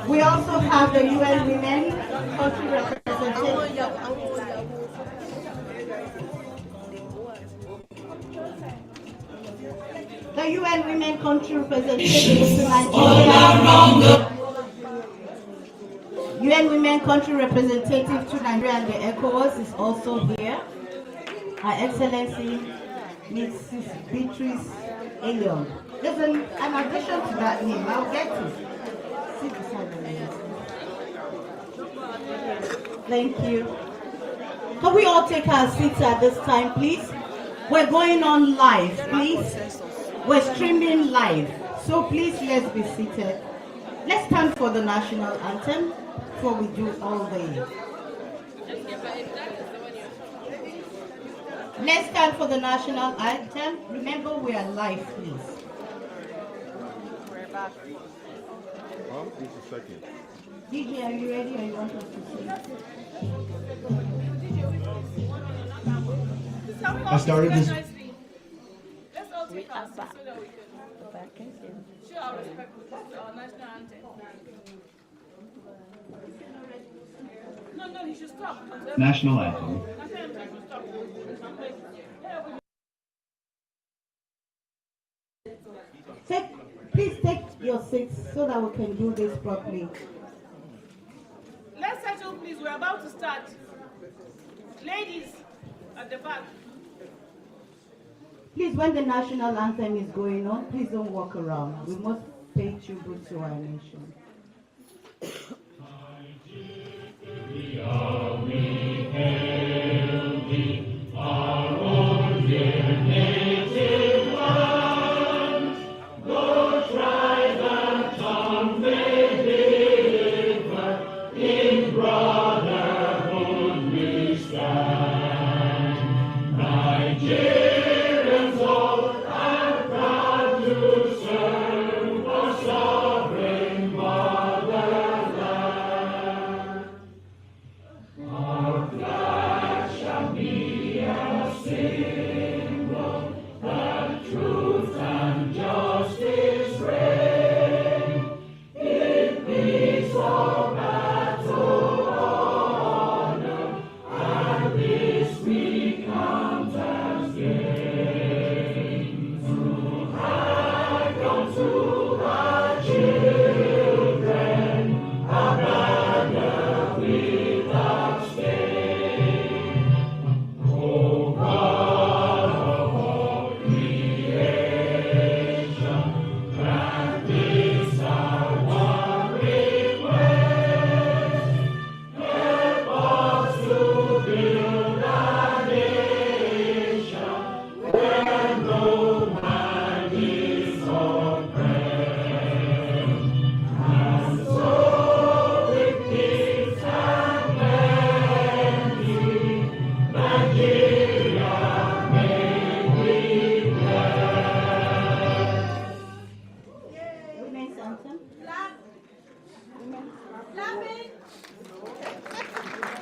We also have the UN Women Country Representative. The UN Women Country Representative to Nigeria. UN Women Country Representative to Nigeria and the ECOWAS is also here. Her Excellency Mrs. Beatrice Elion. There's an addition to that name. I'll get to it. Sit beside the lady. Thank you. Can we all take our seats at this time, please? We're going on live, please. We're streaming live. So please, let's be seated. Let's stand for the national anthem before we do all the... Let's stand for the national anthem. Remember, we are live, please. We're back. Just a second. DJ, are you ready or you want us to sing? I started this. Let's all take our seats so that we can show our respect to our national anthem. No, he should stop. National anthem. Please take your seats so that we can do this properly. Let's settle, please. We're about to start. Ladies at the back. Please, when the national anthem is going on, please don't walk around. We must pay tribute to our nation.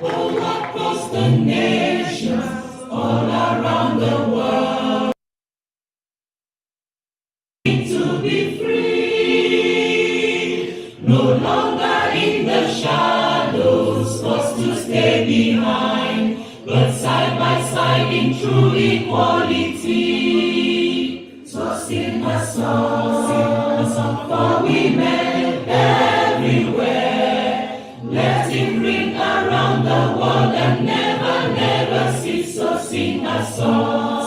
All across the nations, all around the world, to be free, no longer in the shadows, forced to stay behind, but side by side in true equality. So sing a song for women everywhere. Let it ring around the world and never, never cease. So sing a song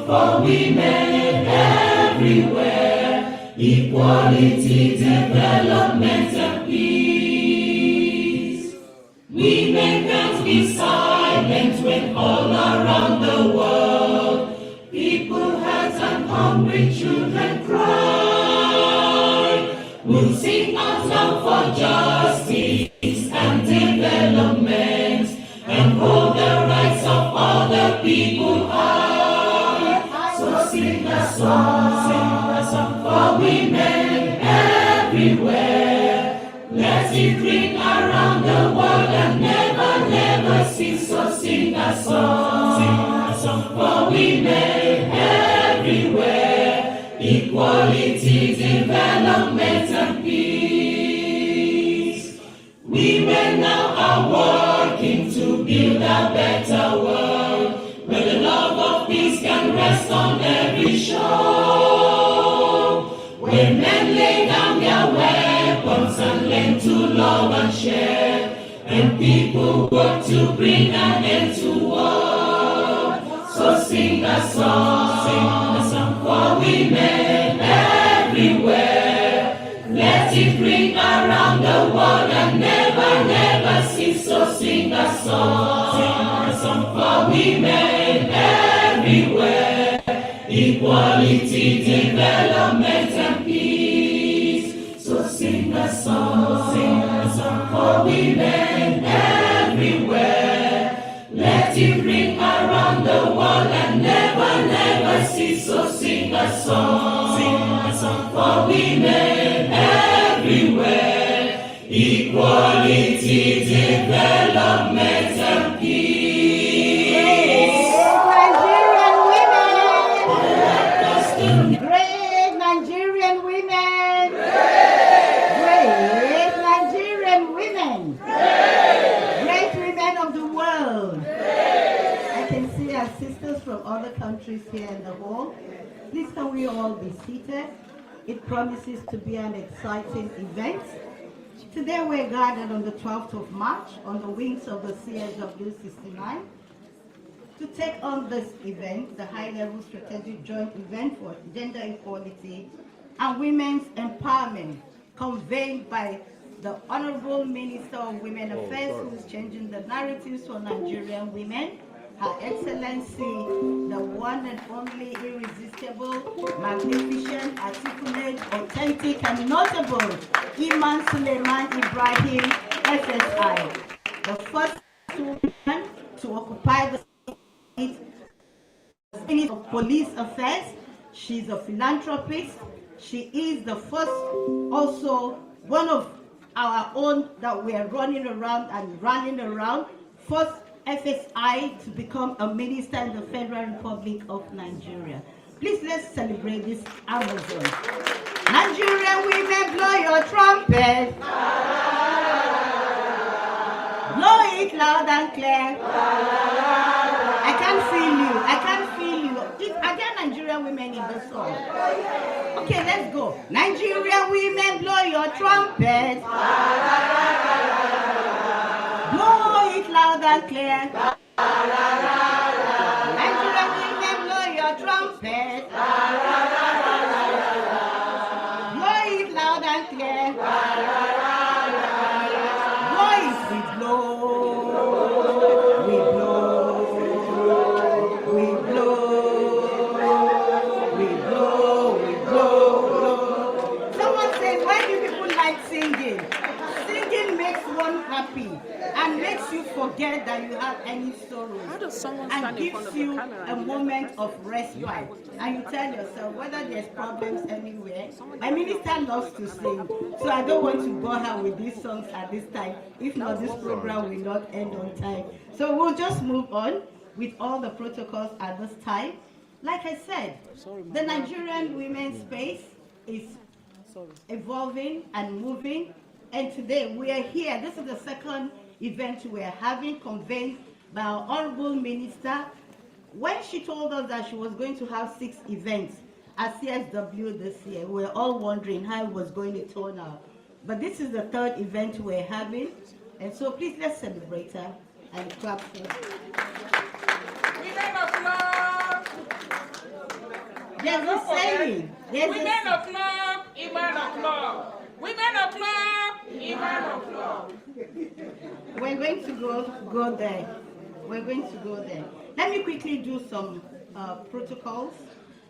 for women everywhere. Equality, development, and peace. Women can't be silent when all around the world people hurt and hungry children cry. We'll sing out loud for justice and development and hold the rights of all the people high. So sing a song for women everywhere. Let it ring around the world and never, never cease. So sing a song for women everywhere. Equality, development, and peace. are working to build a better world, where the love of peace can rest on every shore, where men lay down their weapons and learn to love and share, and people work to bring an end to war. So sing a song for women everywhere. Let it ring around the world and never, never cease. So sing a song for women everywhere. Equality, development, and peace. So sing a song for women everywhere. Let it ring around the world and never, never cease. So sing a song for women everywhere. Equality, development, and peace. Great Nigerian women! Great Nigerian women! Great women of the world! I can see our sisters from other countries here in the hall. Please can we all be seated? It promises to be an exciting event. Today we're gathered on the 12th of March on the wings of the CSW 69 to take on this event, the high-level strategic joint event for gender equality and women's empowerment, convened by the Honorable Minister of Women Affairs, who is changing the narratives for Nigerian women, Her Excellency, the one and only irresistible, magnificent, articulate, authentic, and notable Iman Suleiman Ibrahim, SSI, the first woman to occupy the Minister of Police Affairs. She's a philanthropist. She is the first, also one of our own that we are running around and rallying around, first FSI to become a minister in the Federal Republic of Nigeria. Please let's celebrate this Amazon. Nigerian women, blow your trumpet. Blow it loud and clear. I can't feel you. I can't feel you. Are there Nigerian women in the song? Okay, let's go. Nigerian women, blow your trumpet. Blow it loud and clear. Nigerian women, blow your trumpet. Blow it loud and clear. Voice we blow. We blow. We blow. We blow. We blow. Someone says, why do people like singing? Singing makes one happy and makes you forget that you have any sorrows, and gives you a moment of respite, and you tell yourself whether there's problems anywhere. My minister loves to sing, so I don't want to bore her with these songs at this time. If not, this program will not end on time. So we'll just move on with all the protocols at this time. Like I said, the Nigerian women's space is evolving and moving, and today we are here. This is the second event we are having, convened by our Honorable Minister. When she told us that she was going to have 6 events at CSW this year, we were all wondering how it was going to turn out. But this is the 3rd event we're having, and so please let's celebrate her and clap for her. Women of love. There's a saying. Women of love, Iman of love. Women of love, Iman of love. We're going to go there. We're going to go there. Let me quickly do some protocols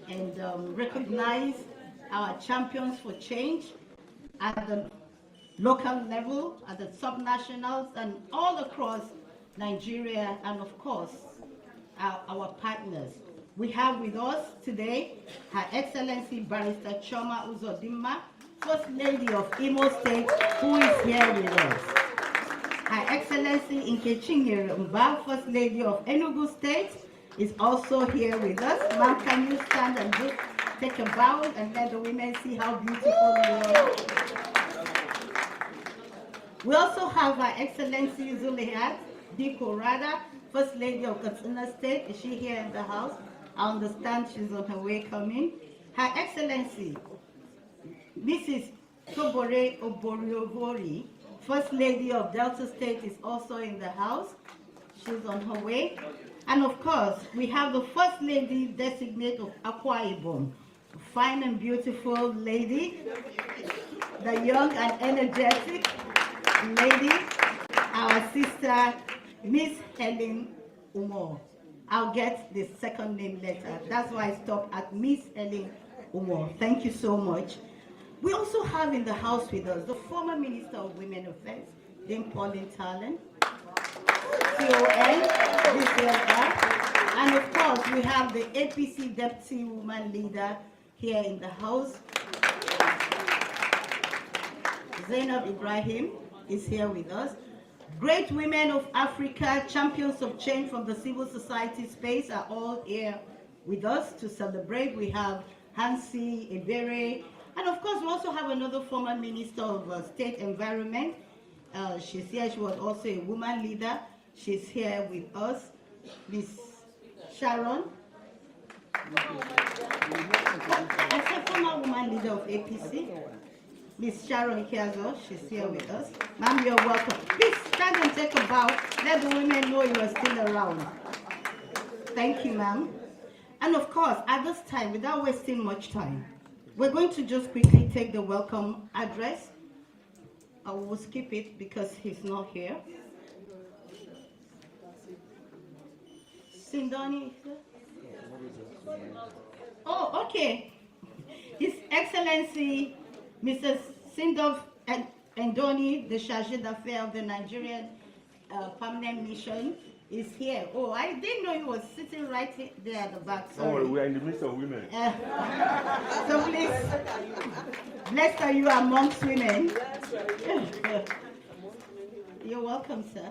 and recognize our champions for change at the local level, at the sub-nationals, and all across Nigeria, and of course, our partners. We have with us today Her Excellency Barrister Choma Uzodimma, First Lady of Imo State, who is here with us. Her Excellency Nkechinyere Mba, First Lady of Enugu State, is also here with us. Ma'am, can you stand and just take a bow and let the women see how beautiful you are? We also have Her Excellency Zulihat Diko Rada, First Lady of Katsina State. Is she here in the house? I understand she's on her way coming. Her Excellency Mrs. Tobore Oboriovori, First Lady of Delta State, is also in the house. She's on her way. And of course, we have the First Lady Designate of Akwa Ibom, a fine and beautiful lady, the young and energetic lady, our sister, Miss Helen Umor. I'll get the second name later. That's why I stopped at Miss Helen Umor. Thank you so much. We also have in the house with us the former Minister of Women Affairs, Dame Pauline Talon, CON, this year's back. And of course, we have the APC Deputy Woman Leader here in the house. Zainab Ibrahim is here with us. Great women of Africa, champions of change from the civil society space are all here with us to celebrate. We have Hansi Ebere, and of course we also have another former Minister of State Environment. She's here, she was also a woman leader. She's here with us, Miss Sharon. I said former woman leader of APC. Miss Sharon Kiazo, she's here with us. Ma'am, you're welcome. Please stand and take a bow. Let the women know you are still around. Thank you, ma'am. And of course, at this time, without wasting much time, we're going to just quickly take the welcome address. I will skip it because he's not here. Sindoni? Oh, okay. His Excellency, Mrs. Sindov Ndoni, the Chargé d'Affaires of the Nigerian Permanent Mission, is here. Oh, I didn't know he was sitting right there at the back. Sorry. Oh, we are in the midst of women. So please, blessed are you amongst women. You're welcome, sir.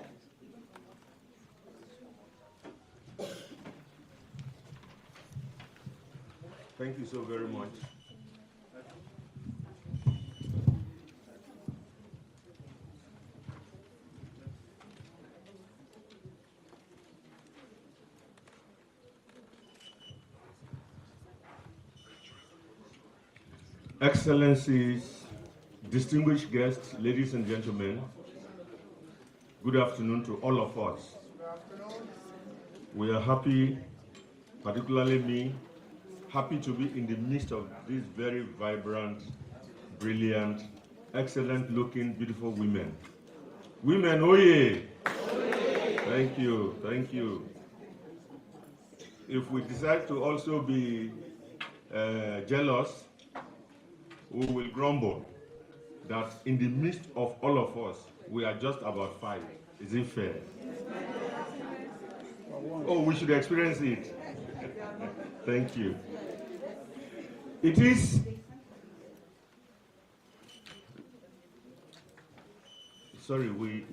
Thank you so very much. Excellencies, distinguished guests, ladies and gentlemen, good afternoon to all of us. We are happy, particularly me, happy to be in the midst of these very vibrant, brilliant, excellent looking, beautiful women. Women, oh yeah! Thank you, thank you. If we decide to also be jealous, we will grumble that in the midst of all of us, we are just about 5. Is it fair? Oh, we should experience it. Thank you. It is sorry, we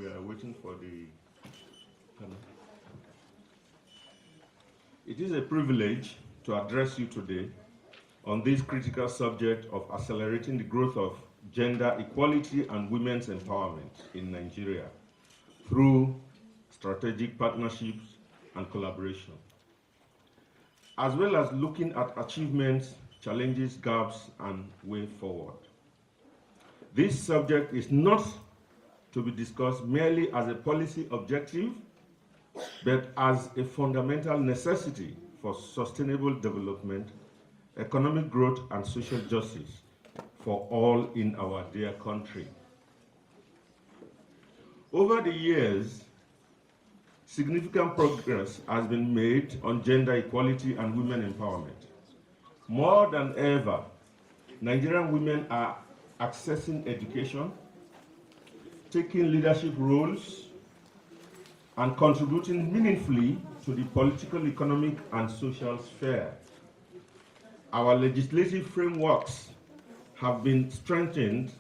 are waiting for the It is a privilege to address you today on this critical subject of accelerating the growth of gender equality and women's empowerment in Nigeria through strategic partnerships and collaboration, as well as looking at achievements, challenges, gaps, and way forward. This subject is not to be discussed merely as a policy objective, but as a fundamental necessity for sustainable development, economic growth, and social justice for all in our dear country. Over the years, significant progress has been made on gender equality and women empowerment. More than ever, Nigerian women are accessing education, taking leadership roles, and contributing meaningfully to the political, economic, and social sphere. Our legislative frameworks have been strengthened,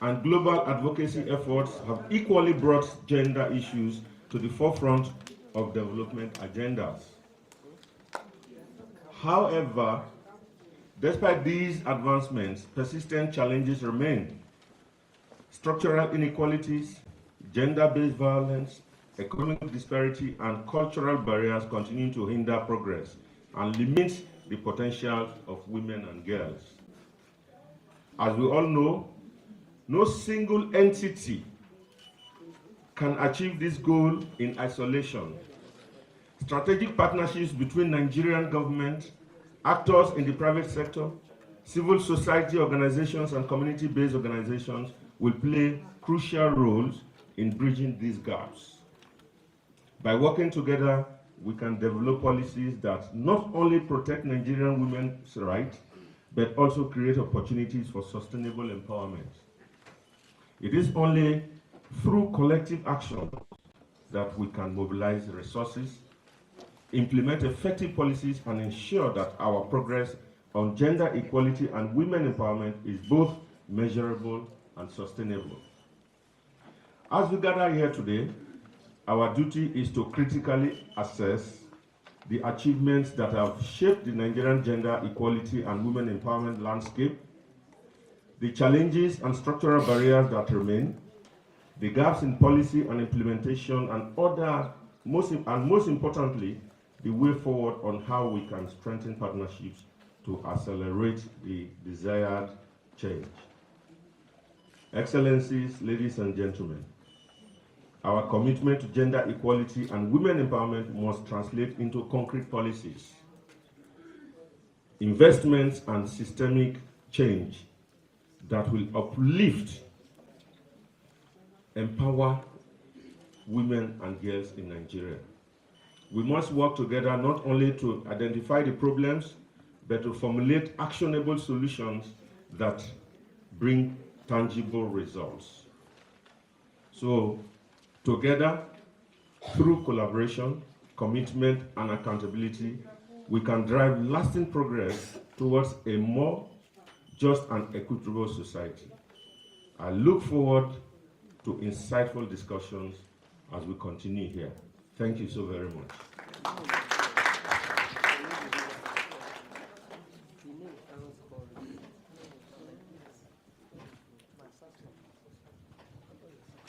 and global advocacy efforts have equally brought gender issues to the forefront of development agendas. However, despite these advancements, persistent challenges remain. Structural inequalities, gender-based violence, economic disparity, and cultural barriers continue to hinder progress and limit the potential of women and girls. As we all know, no single entity can achieve this goal in isolation. Strategic partnerships between Nigerian government, actors in the private sector, civil society organizations, and community-based organizations will play crucial roles in bridging these gaps. By working together, we can develop policies that not only protect Nigerian women's rights, but also create opportunities for sustainable empowerment. It is only through collective action that we can mobilize resources, implement effective policies, and ensure that our progress on gender equality and women empowerment is both measurable and sustainable. As we gather here today, our duty is to critically assess the achievements that have shaped the Nigerian gender equality and women empowerment landscape, the challenges and structural barriers that remain, the gaps in policy and implementation, and most importantly, the way forward on how we can strengthen partnerships to accelerate the desired change. Excellencies, ladies and gentlemen, our commitment to gender equality and women empowerment must translate into concrete policies, investments, and systemic change that will uplift, empower women and girls in Nigeria. We must work together not only to identify the problems, but to formulate actionable solutions that bring tangible results. So, together, through collaboration, commitment, and accountability, we can drive lasting progress towards a more just and equitable society. I look forward to insightful discussions as we continue here. Thank you so very much.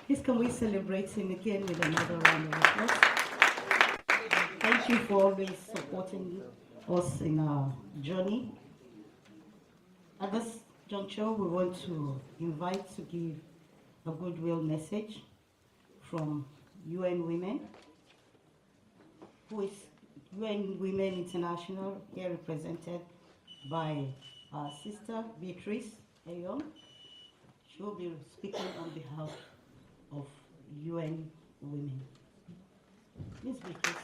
Please can we celebrate him again with another round of applause? Thank you for always supporting us in our journey. At this juncture, we want to invite to give a goodwill message from UN Women, who is UN Women International, here represented by our sister Beatrice Ayon. She will be speaking on behalf of UN Women. Ms. Beatrice.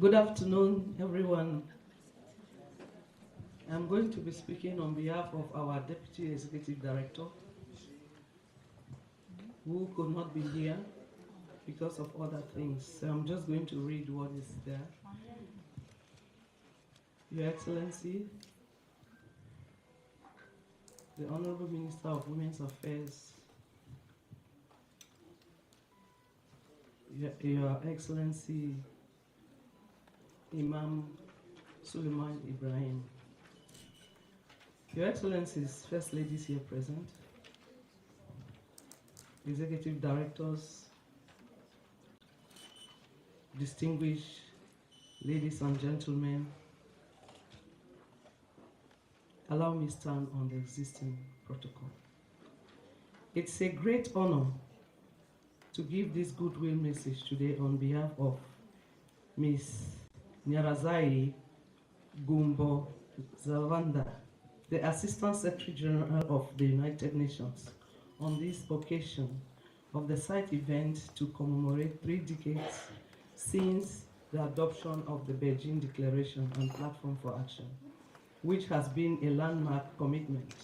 Good afternoon, everyone. I'm going to be speaking on behalf of our Deputy Executive Director, who could not be here because of other things. So I'm just going to read what is there. Your Excellency, the Honorable Minister of Women's Affairs, Your Excellency, Imam Suleiman Ibrahim, Your Excellencies, First Ladies here present, Executive Directors, distinguished ladies and gentlemen, allow me to stand on the existing protocol. It's a great honor to give this goodwill message today on behalf of Ms. Nyarazai Gumbo Zavanda, the Assistant Secretary General of the United Nations, on this occasion of the site event to commemorate 3 decades since the adoption of the Beijing Declaration and Platform for Action, which has been a landmark commitment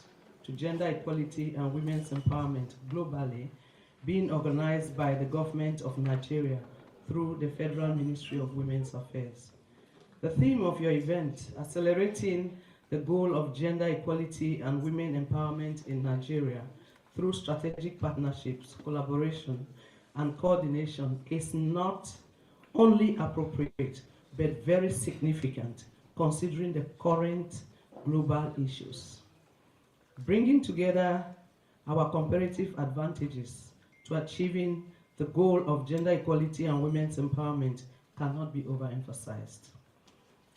to gender equality and women's empowerment globally, being organized by the government of Nigeria through the Federal Ministry of Women's Affairs. The theme of your event, accelerating the goal of gender equality and women empowerment in Nigeria through strategic partnerships, collaboration, and coordination is not only appropriate, but very significant, considering the current global issues. Bringing together our comparative advantages to achieving the goal of gender equality and women's empowerment cannot be overemphasized.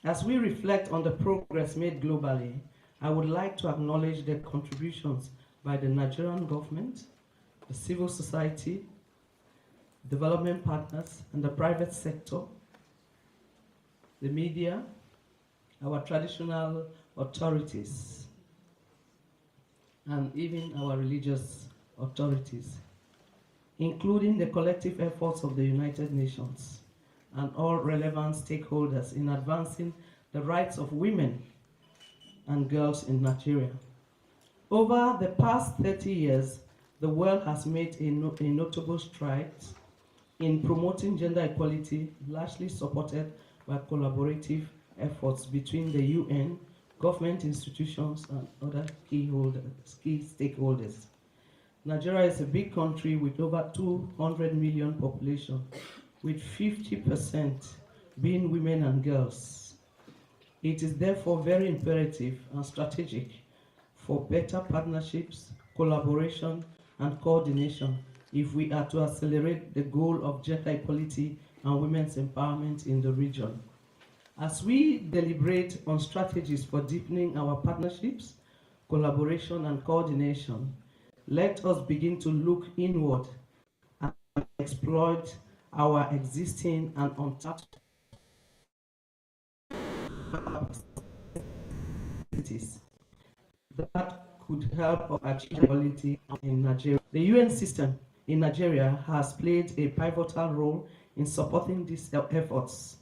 As we reflect on the progress made globally, I would like to acknowledge the contributions by the Nigerian government, the civil society, development partners, and the private sector, the media, our traditional authorities, and even our religious authorities, including the collective efforts of the United Nations and all relevant stakeholders in advancing the rights of women and girls in Nigeria. Over the past 30 years, the world has made a notable strides in promoting gender equality, largely supported by collaborative efforts between the UN, government institutions, and other key stakeholders. Nigeria is a big country with over 200 million population, with 50% being women and girls. It is therefore very imperative and strategic for better partnerships, collaboration, and coordination if we are to accelerate the goal of gender equality and women's empowerment in the region. As we deliberate on strategies for deepening our partnerships, collaboration, and coordination, let us begin to look inward and exploit our existing and untapped capacities that could help us achieve equality in Nigeria. The UN system in Nigeria has played a pivotal role in supporting these efforts.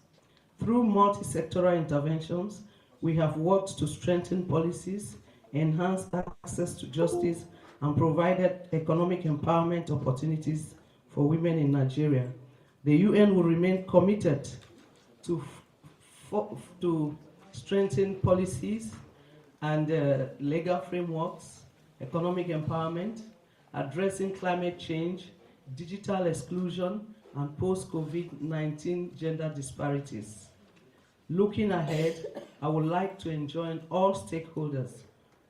Through multi-sectoral interventions, we have worked to strengthen policies, enhance access to justice, and provided economic empowerment opportunities for women in Nigeria. The UN will remain committed to strengthen policies and legal frameworks, economic empowerment, addressing climate change, digital exclusion, and post-COVID-19 gender disparities. Looking ahead, I would like to enjoin all stakeholders,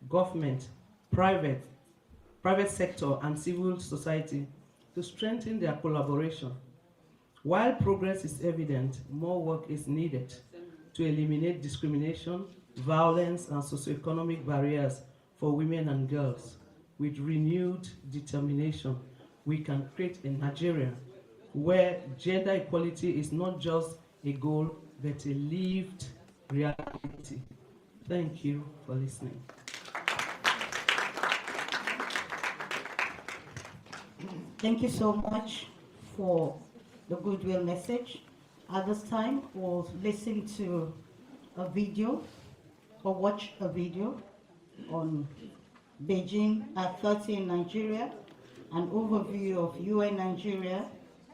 government, private sector, and civil society to strengthen their collaboration. While progress is evident, more work is needed to eliminate discrimination, violence, and socioeconomic barriers for women and girls. With renewed determination, we can create a Nigeria where gender equality is not just a goal, but a lived reality. Thank you for listening. Thank you so much for the goodwill message. At this time, we'll listen to a video or watch a video on Beijing at 30 in Nigeria, an overview of UN Nigeria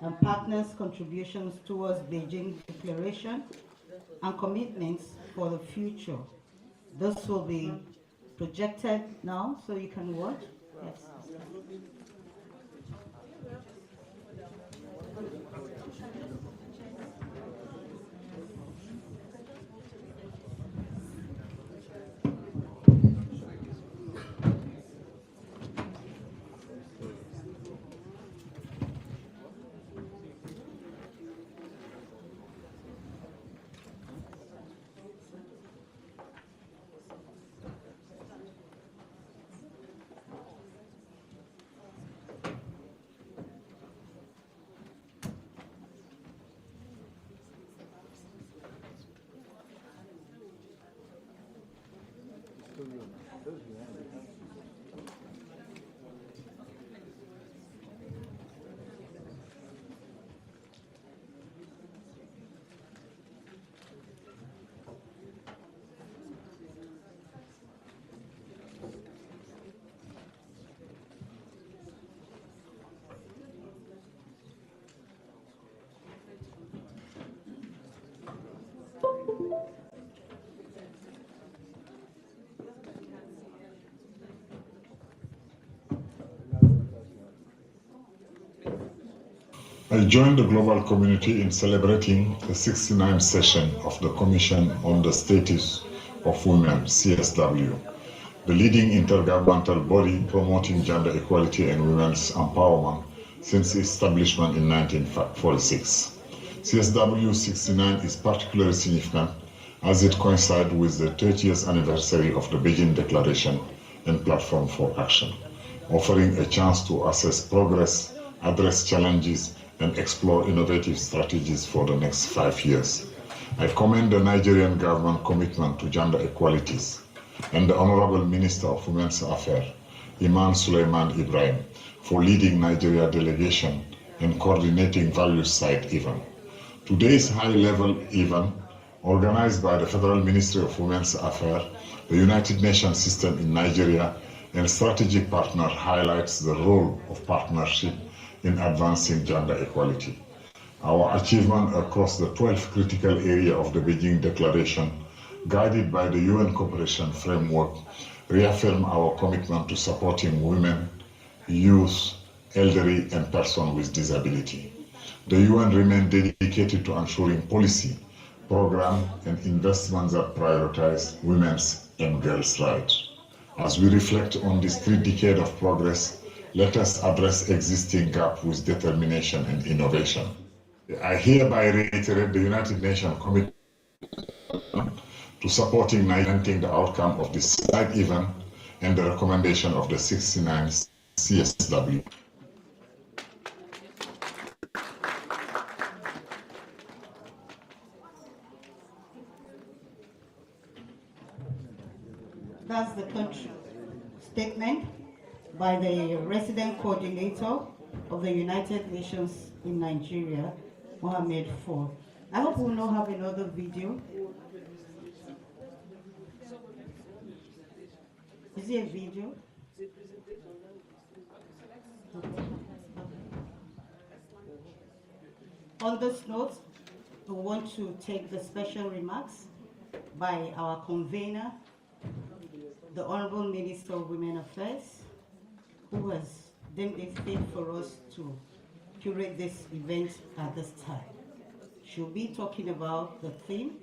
and partners' contributions towards Beijing Declaration and commitments for the future. This will be projected now, so you can watch. Yes. I joined the global community in celebrating the 69th session of the Commission on the Status of Women, CSW, the leading intergovernmental body promoting gender equality and women's empowerment since its establishment in 1946. CSW 69 is particularly significant as it coincides with the 30th anniversary of the Beijing Declaration and Platform for Action, offering a chance to assess progress, address challenges, and explore innovative strategies for the next 5 years. I commend the Nigerian government commitment to gender equalities and the Honorable Minister of Women's Affairs, Iman Suleiman Ibrahim, for leading Nigeria delegation and coordinating various side events. Today's high-level event, organized by the Federal Ministry of Women's Affairs, the United Nations system in Nigeria, and strategic partner, highlights the role of partnership in advancing gender equality. Our achievement across the 12 critical areas of the Beijing Declaration, guided by the UN Cooperation Framework, reaffirm our commitment to supporting women, youth, elderly, and persons with disability. The UN remains dedicated to ensuring policy, program, and investments that prioritize women's and girls' rights. As we reflect on this 3 decades of progress, let us address existing gaps with determination and innovation. I hereby reiterate the United Nations commitment to supporting and implementing the outcome of this side event and the recommendation of the 69 CSW. That's the country statement by the resident coordinator of the United Nations in Nigeria, Mohammed Ford. I hope we'll not have another video. Is it a video? On this note, we want to take the special remarks by our convener, the Honorable Minister of Women Affairs, who has deemed it fit for us to curate this event at this time. She'll be talking about the theme,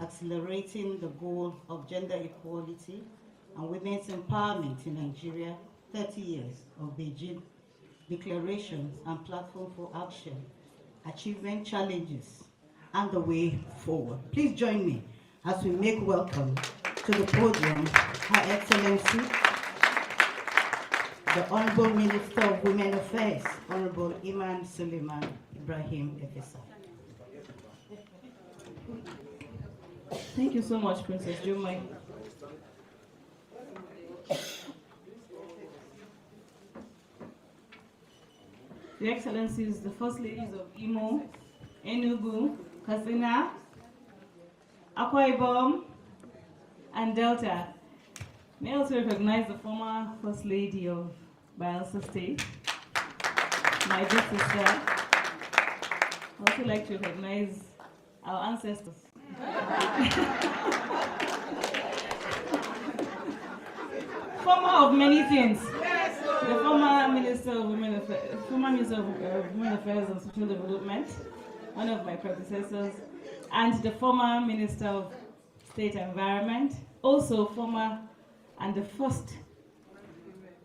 accelerating the goal of gender equality and women's empowerment in Nigeria, 30 years of Beijing declarations and platform for action, achievement challenges, and the way forward. Please join me as we make welcome to the podium Her Excellency, the Honorable Minister of Women Affairs, Honorable Iman Suleiman Ibrahim Efesa. Thank you so much, Princess Jumai. Your Excellencies, the First Ladies of Imo, Enugu, Katsina, Akwa Ibom, and Delta. May I also recognize the former First Lady of Bayelsa State, my big sister. I'd also like to recognize our ancestors. Former of many things. The former Minister of Women Affairs and Social Development, one of my predecessors, and the former Minister of State Environment, also former and the first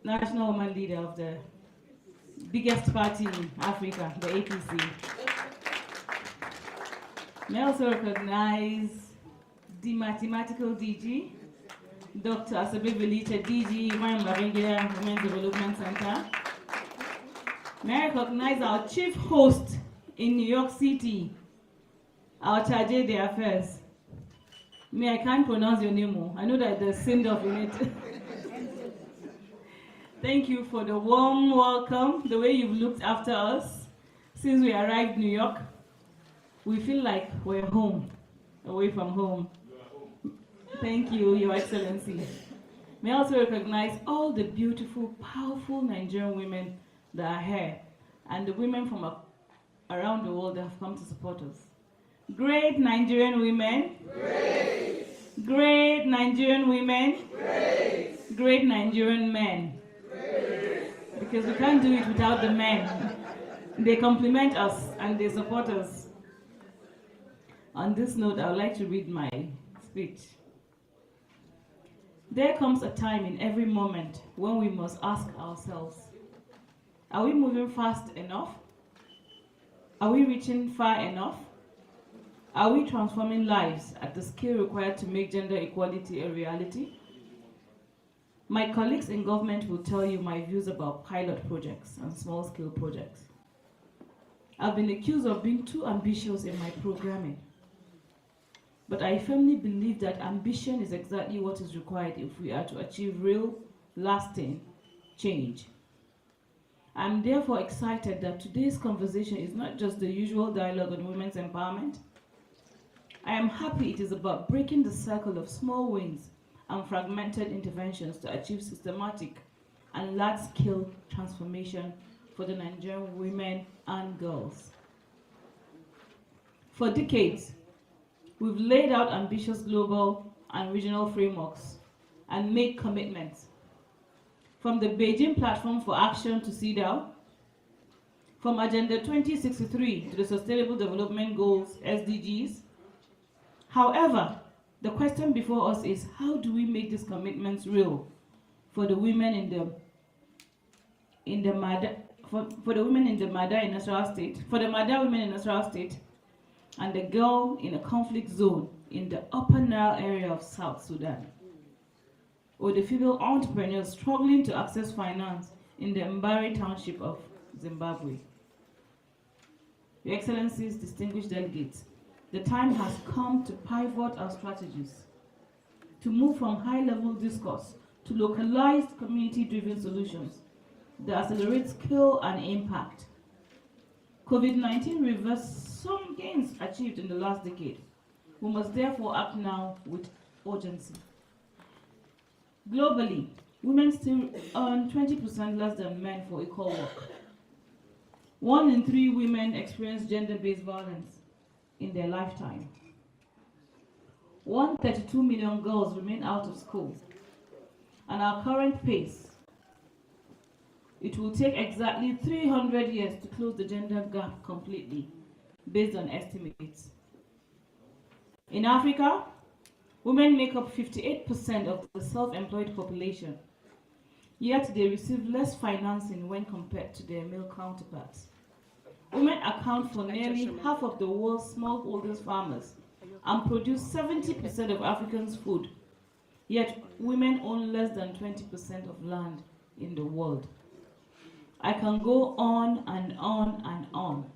national woman leader of the biggest party in Africa, the APC. May I also recognize the mathematical DG, Dr. Asabe Velita, DG, Maringila Women's Development Center. May I recognize our chief host in New York City, our charge d'affaires. I can't pronounce your name. I know that there's send-off in it. Thank you for the warm welcome, the way you've looked after us. Since we arrived in New York, we feel like we're home, away from home. Thank you, Your Excellency. May I also recognize all the beautiful, powerful Nigerian women that are here, and the women from around the world that have come to support us. Great Nigerian women. Great. Great Nigerian women. Great. Great Nigerian men. Great. Because we can't do it without the men. They compliment us and they support us. On this note, I would like to read my speech. There comes a time in every moment when we must ask ourselves, are we moving fast enough? Are we reaching far enough? Are we transforming lives at the scale required to make gender equality a reality? My colleagues in government will tell you my views about pilot projects and small-scale projects. I've been accused of being too ambitious in my programming. But I firmly believe that ambition is exactly what is required if we are to achieve real, lasting change. I'm therefore excited that today's conversation is not just the usual dialogue on women's empowerment. I am happy it is about breaking the cycle of small wins and fragmented interventions to achieve systematic and large-scale transformation for the Nigerian women and girls. For decades, we've laid out ambitious global and regional frameworks and made commitments. From the Beijing Platform for Action to CEDAW, from Agenda 2063 to the Sustainable Development Goals, SDGs. However, the question before us is, how do we make these commitments real for the women in the Mada women in Nasarawa State, for the Mada women in Nasarawa State, and the girl in a conflict zone in the Upper Nile area of South Sudan, or the female entrepreneurs struggling to access finance in the Mbari township of Zimbabwe. Your Excellencies, distinguished delegates, the time has come to pivot our strategies, to move from high-level discourse to localized community-driven solutions that accelerate scale and impact. COVID-19 reversed some gains achieved in the last decade. We must therefore act now with urgency. Globally, women still earn 20% less than men for equal work. 1 in 3 women experience gender-based violence in their lifetime. 132 million girls remain out of school. And our current pace, it will take exactly 300 years to close the gender gap completely, based on estimates. In Africa, women make up 58% of the self-employed population, yet they receive less financing when compared to their male counterparts. Women account for nearly half of the world's smallholders farmers and produce 70% of Africans' food, yet women own less than 20% of land in the world. I can go on and on and on,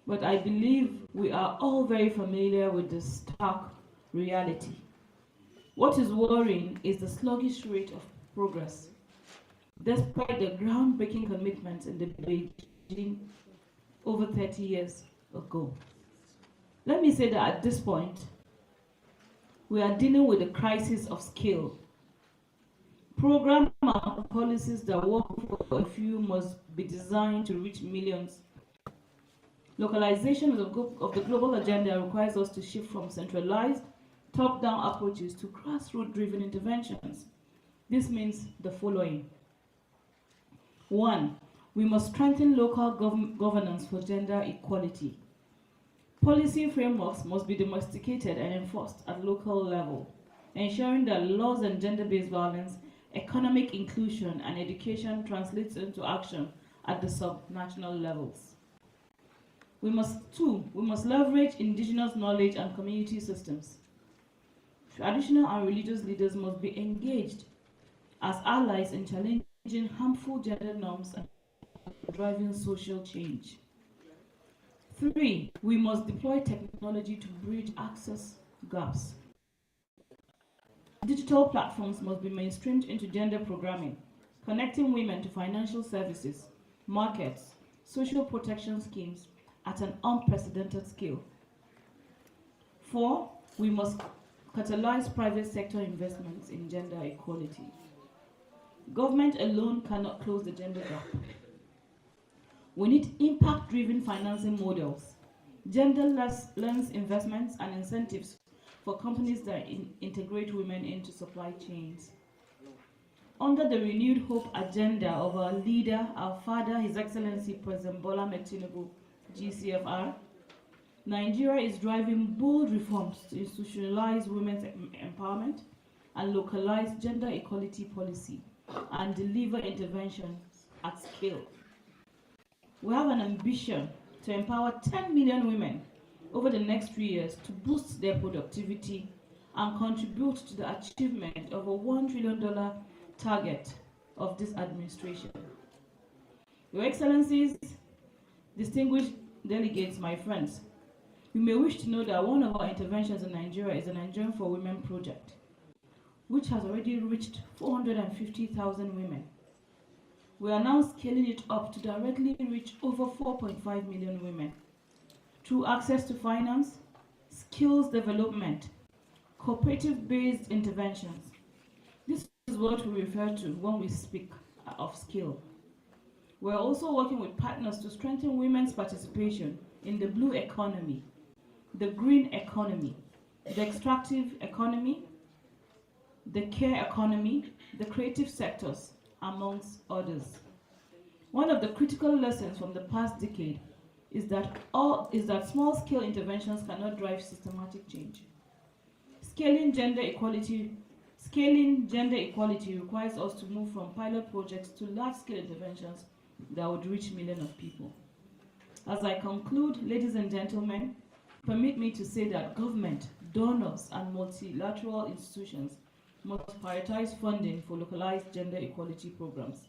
but I believe we are all very familiar with this stark reality. What is worrying is the sluggish rate of progress, despite the groundbreaking commitments in the Beijing over 30 years ago. Let me say that at this point, we are dealing with a crisis of skill. Programs and policies that work for a few must be designed to reach millions. Localization of the global agenda requires us to shift from centralized, top-down approaches to grassroots-driven interventions. This means the following. 1, we must strengthen local governance for gender equality. Policy frameworks must be domesticated and enforced at local level, ensuring that laws on gender-based violence, economic inclusion, and education translates into action at the sub-national levels. 2, we must leverage indigenous knowledge and community systems. Traditional and religious leaders must be engaged as allies in challenging harmful gender norms and driving social change. 3, we must deploy technology to bridge access gaps. Digital platforms must be mainstreamed into gender programming, connecting women to financial services, markets, social protection schemes at an unprecedented scale. 4, we must catalyze private sector investments in gender equality. Government alone cannot close the gender gap. We need impact-driven financing models, gender-lens investments, and incentives for companies that integrate women into supply chains. Under the renewed hope agenda of our leader, our father, His Excellency President Bola Ahmed Tinubu, GCFR, Nigeria is driving bold reforms to institutionalize women's empowerment and localize gender equality policy and deliver interventions at scale. We have an ambition to empower 10 million women over the next 3 years to boost their productivity and contribute to the achievement of a $1 trillion target of this administration. Your Excellencies, distinguished delegates, my friends, you may wish to know that one of our interventions in Nigeria is the Nigerian for Women project, which has already reached 450,000 women. We are now scaling it up to directly reach over 4.5 million women through access to finance, skills development, cooperative-based interventions. This is what we refer to when we speak of skill. We're also working with partners to strengthen women's participation in the blue economy, the green economy, the extractive economy, the care economy, the creative sectors, amongst others. One of the critical lessons from the past decade is that small-scale interventions cannot drive systematic change. Scaling gender equality requires us to move from pilot projects to large-scale interventions that would reach millions of people. As I conclude, ladies and gentlemen, permit me to say that government, donors, and multilateral institutions must prioritize funding for localized gender equality programs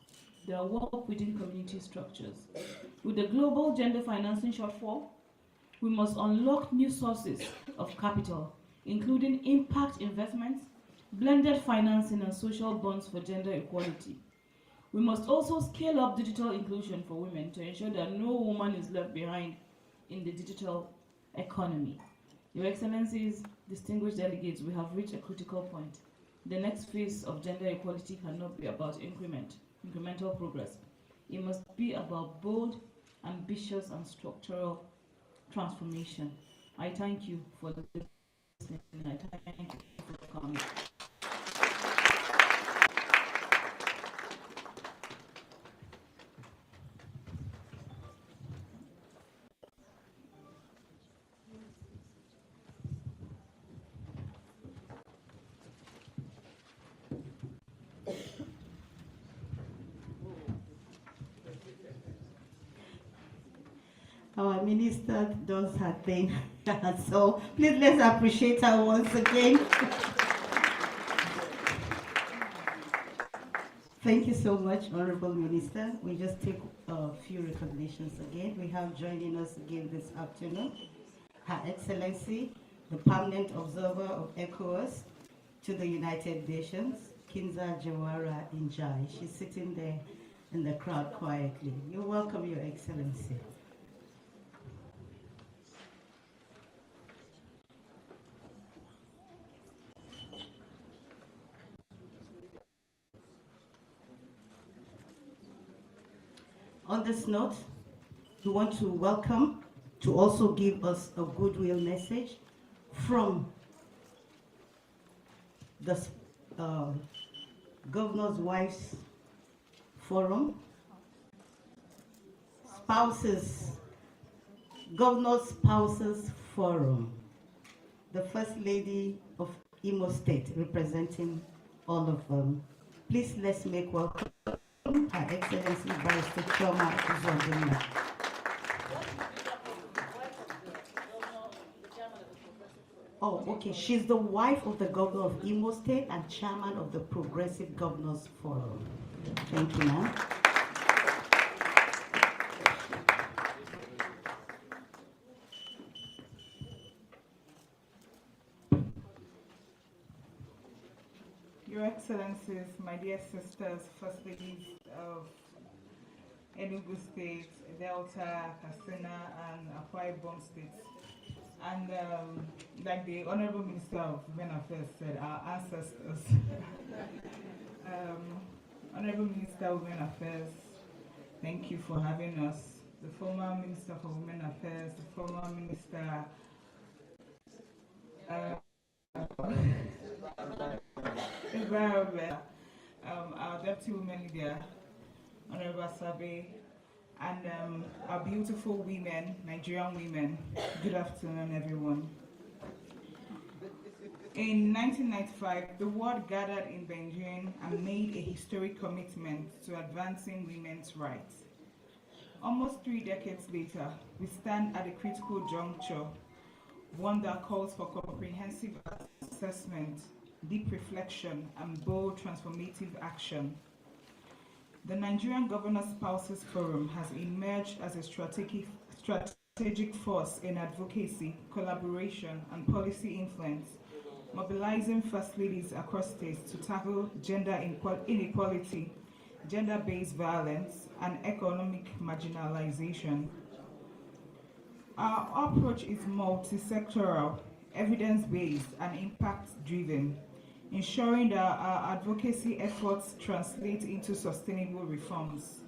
that work within community structures. With the global gender financing shortfall, we must unlock new sources of capital, including impact investments, blended financing, and social bonds for gender equality. We must also scale up digital inclusion for women to ensure that no woman is left behind in the digital economy. Your Excellencies, distinguished delegates, we have reached a critical point. The next phase of gender equality cannot be about incremental progress. It must be about bold, ambitious, and structural transformation. I thank you for listening. I thank you for coming. Our minister does her thing. So please let's appreciate her once again. Thank you so much, Honorable Minister. We just take a few recognitions again. We have joining us again this afternoon, Her Excellency, the Permanent Observer of ECOWAS to the United Nations, Kinza Jawara Njai. She's sitting there in the crowd quietly. You're welcome, Your Excellency. On this note, we want to welcome, to also give us a goodwill message from the Governor's Wives Forum, Governor's Spouses Forum, the First Lady of Imo State, representing all of them. Please let's make welcome Her Excellency Barrister Choma Uzodinma. Oh, okay. She's the wife of the Governor of Imo State and Chairman of the Progressive Governors Forum. Thank you, ma'am. Your Excellencies, my dear sisters, First Ladies of Enugu State, Delta, Katsina, and Akwa Ibom states. And like the Honorable Minister of Women Affairs said, our ancestors. Honorable Minister of Women Affairs, thank you for having us. The former Minister for Women Affairs, the former Minister environment, our Deputy Women Leader, Honorable Sabe, and our beautiful women, Nigerian women. Good afternoon, everyone. In 1995, the world gathered in Beijing and made a historic commitment to advancing women's rights. Almost 3 decades later, we stand at a critical juncture, one that calls for comprehensive assessment, deep reflection, and bold transformative action. The Nigerian Governor Spouses Forum has emerged as a strategic force in advocacy, collaboration, and policy influence, mobilizing first ladies across states to tackle gender inequality, gender-based violence, and economic marginalization. Our approach is multi-sectoral, evidence-based, and impact-driven, ensuring that our advocacy efforts translate into sustainable reforms.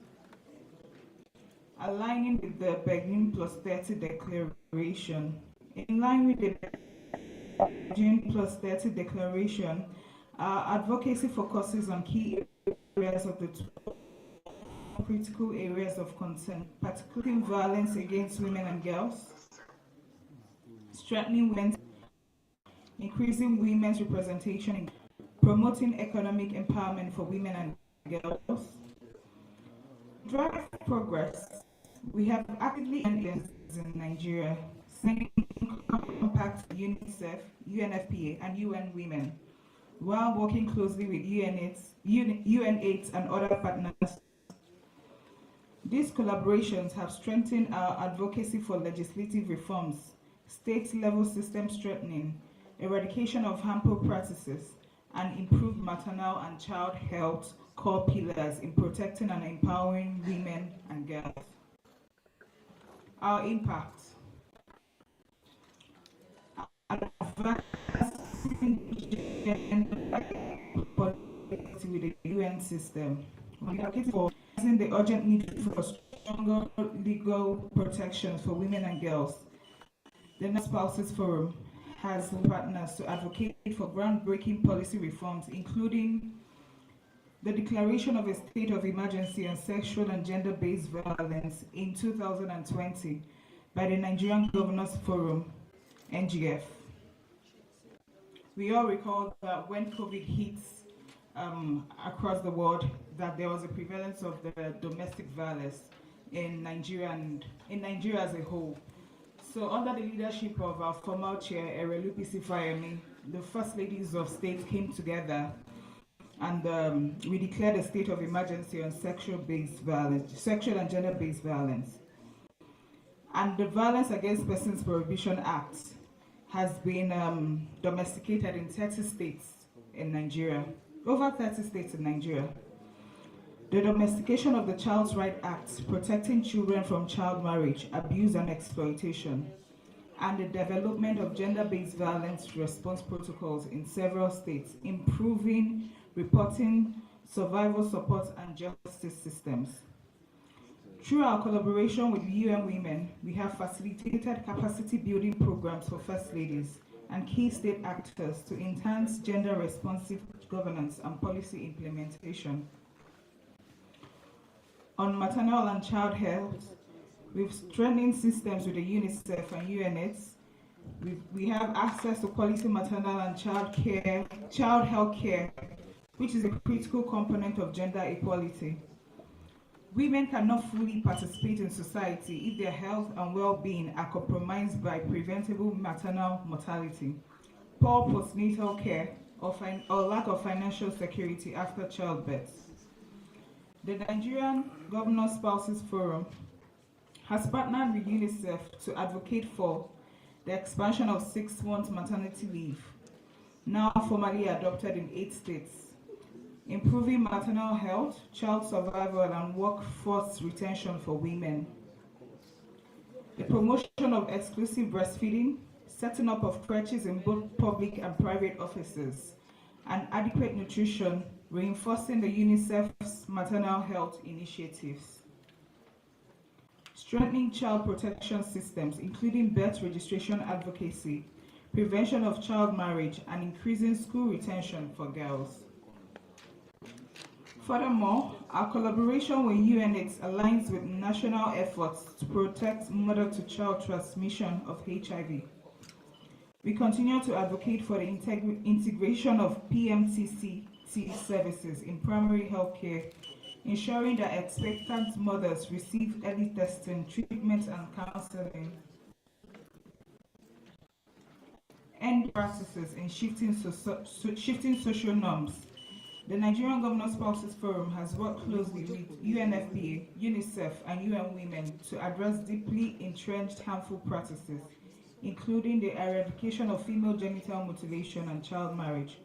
Aligning with the Beijing Plus 30 Declaration, in line with the Beijing Plus 30 Declaration, our advocacy focuses on key areas of the critical areas of concern, particularly violence against women and girls, strengthening women, increasing women's representation, promoting economic empowerment for women and girls. Drive progress. We have actively engaged in Nigeria, sending compact UNICEF, UNFPA, and UN Women, while working closely with UNAIDS and other partners. These collaborations have strengthened our advocacy for legislative reforms, state-level system strengthening, eradication of harmful practices, and improved maternal and child health core pillars in protecting and empowering women and girls. Our impact. With the UN system. We are for the urgent need for stronger legal protections for women and girls. The National Spouses Forum has partners to advocate for groundbreaking policy reforms, including the declaration of a state of emergency on sexual and gender-based violence in 2020 by the Nigerian Governors Forum, NGF. We all recall that when COVID hit across the world, that there was a prevalence of the domestic violence in Nigeria and in Nigeria as a whole. So under the leadership of our former chair, Erelu Fayemi, the First Ladies of State came together and we declared a state of emergency on sexual and gender-based violence. And the Violence Against Persons Prohibition Act has been domesticated in 30 states in Nigeria, over 30 states in Nigeria. The domestication of the Child's Right Act, protecting children from child marriage, abuse and exploitation, and the development of gender-based violence response protocols in several states, improving reporting, survival support, and justice systems. Through our collaboration with UN Women, we have facilitated capacity building programs for First Ladies and key state actors to enhance gender-responsive governance and policy implementation. On maternal and child health, we've strengthened systems with the UNICEF and UNAIDS. We have access to quality maternal and child health care, which is a critical component of gender equality. Women cannot fully participate in society if their health and well-being are compromised by preventable maternal mortality, poor postnatal care, or lack of financial security after childbirth. The Nigerian Governor Spouses Forum has partnered with UNICEF to advocate for the expansion of 6-month maternity leave, now formally adopted in 8 states, improving maternal health, child survival, and workforce retention for women. The promotion of exclusive breastfeeding, setting up of crèches in both public and private offices, and adequate nutrition, reinforcing the UNICEF's maternal health initiatives. Strengthening child protection systems, including birth registration advocacy, prevention of child marriage, and increasing school retention for girls. Furthermore, our collaboration with UNAIDS aligns with national efforts to protect mother-to-child transmission of HIV. We continue to advocate for the integration of PMTCT services in primary health care, ensuring that expectant mothers receive early testing, treatment, and counseling. End practices in shifting social norms. The Nigerian Governor Spouses Forum has worked closely with UNFPA, UNICEF, and UN Women to address deeply entrenched harmful practices, including the eradication of female genital mutilation and child marriage,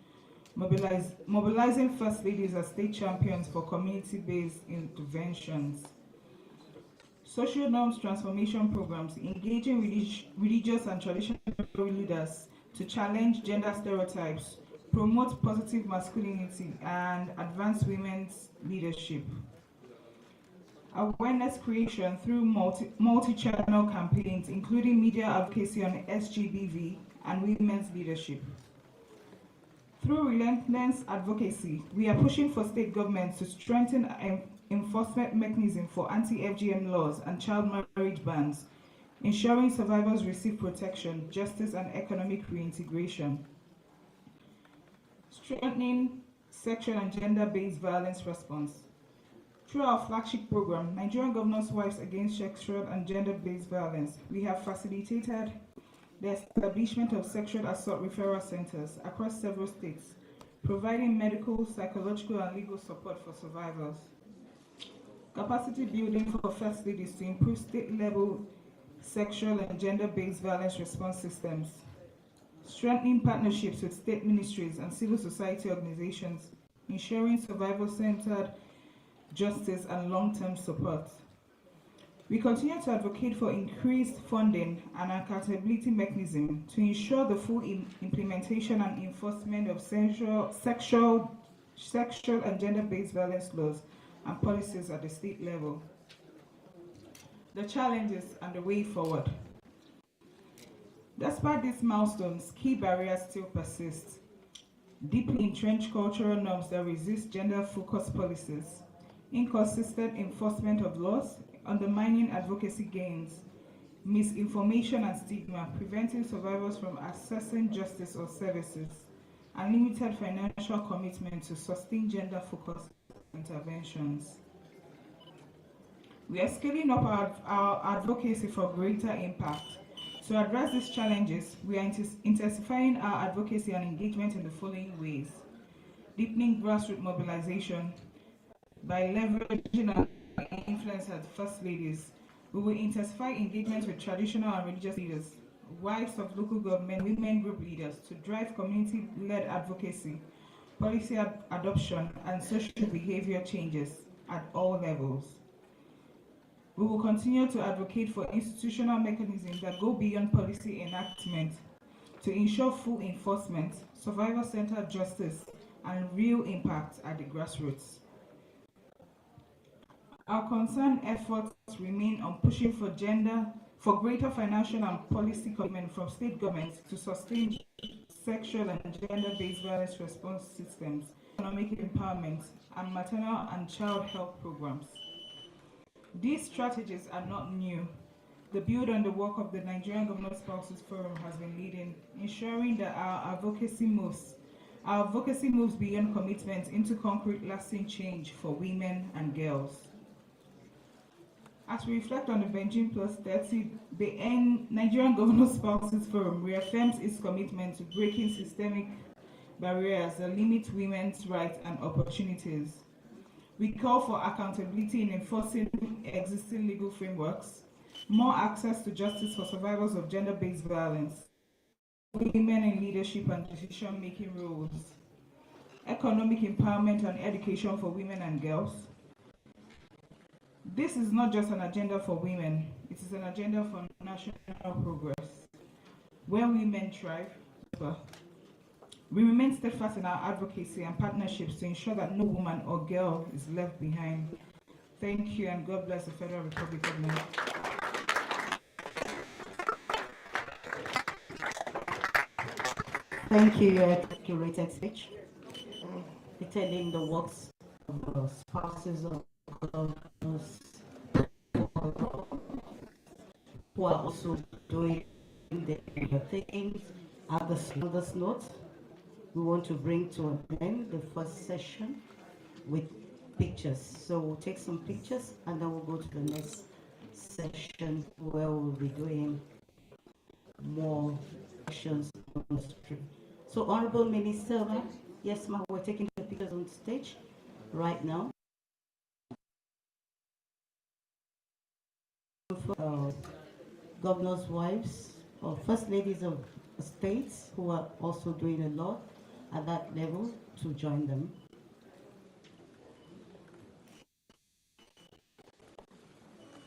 mobilizing First Ladies as state champions for community-based interventions. Social norms transformation programs engaging religious and traditional leaders to challenge gender stereotypes, promote positive masculinity, and advance women's leadership. Awareness creation through multi-channel campaigns, including media advocacy on SGBV and women's leadership. Through relentless advocacy, we are pushing for state governments to strengthen enforcement mechanisms for anti-FGM laws and child marriage bans, ensuring survivors receive protection, justice, and economic reintegration. Strengthening sexual and gender-based violence response. Through our flagship program, Nigerian Governors' Wives Against Sexual and Gender-Based Violence, we have facilitated the establishment of sexual assault referral centers across several states, providing medical, psychological, and legal support for survivors. Capacity building for First Ladies to improve state-level sexual and gender-based violence response systems. Strengthening partnerships with state ministries and civil society organizations, ensuring survivor-centered justice and long-term support. We continue to advocate for increased funding and accountability mechanism to ensure the full implementation and enforcement of sexual and gender-based violence laws and policies at the state level. The challenges and the way forward. Despite these milestones, key barriers still persist. Deeply entrenched cultural norms that resist gender-focused policies, inconsistent enforcement of laws, undermining advocacy gains, misinformation and stigma, preventing survivors from accessing justice or services, and limited financial commitment to sustain gender-focused interventions. We are scaling up our advocacy for greater impact. To address these challenges, we are intensifying our advocacy and engagement in the following ways. Deepening grassroots mobilization by leveraging our influence as First Ladies. We will intensify engagement with traditional and religious leaders, wives of local government, women group leaders to drive community-led advocacy, policy adoption, and social behavior changes at all levels. We will continue to advocate for institutional mechanisms that go beyond policy enactment to ensure full enforcement, survivor-centered justice, and real impact at the grassroots. Our concerned efforts remain on pushing for greater financial and policy commitment from state governments to sustain sexual and gender-based violence response systems, economic empowerment, and maternal and child health programs. These strategies are not new. They build on the work of the Nigerian Governor Spouses Forum has been leading, ensuring that our advocacy moves beyond commitment into concrete, lasting change for women and girls. As we reflect on the Beijing Plus 30, the Nigerian Governor Spouses Forum reaffirms its commitment to breaking systemic barriers that limit women's rights and opportunities. We call for accountability in enforcing existing legal frameworks, more access to justice for survivors of gender-based violence, women in leadership and decision-making roles, economic empowerment and education for women and girls. This is not just an agenda for women, it is an agenda for national progress. Where women thrive, we remain steadfast in our advocacy and partnerships to ensure that no woman or girl is left behind. Thank you, and God bless the Federal Republic of Nigeria. Thank you, your curated speech, detailing the works of the spouses of governors who are also doing their things. On this note, we want to bring to an end the first session with pictures. So we'll take some pictures and then we'll go to the next session where we'll be doing more actions on the street. So Honorable Minister, yes ma'am, we're taking the pictures on stage right now. Governors' wives or first ladies of states who are also doing a lot at that level to join them.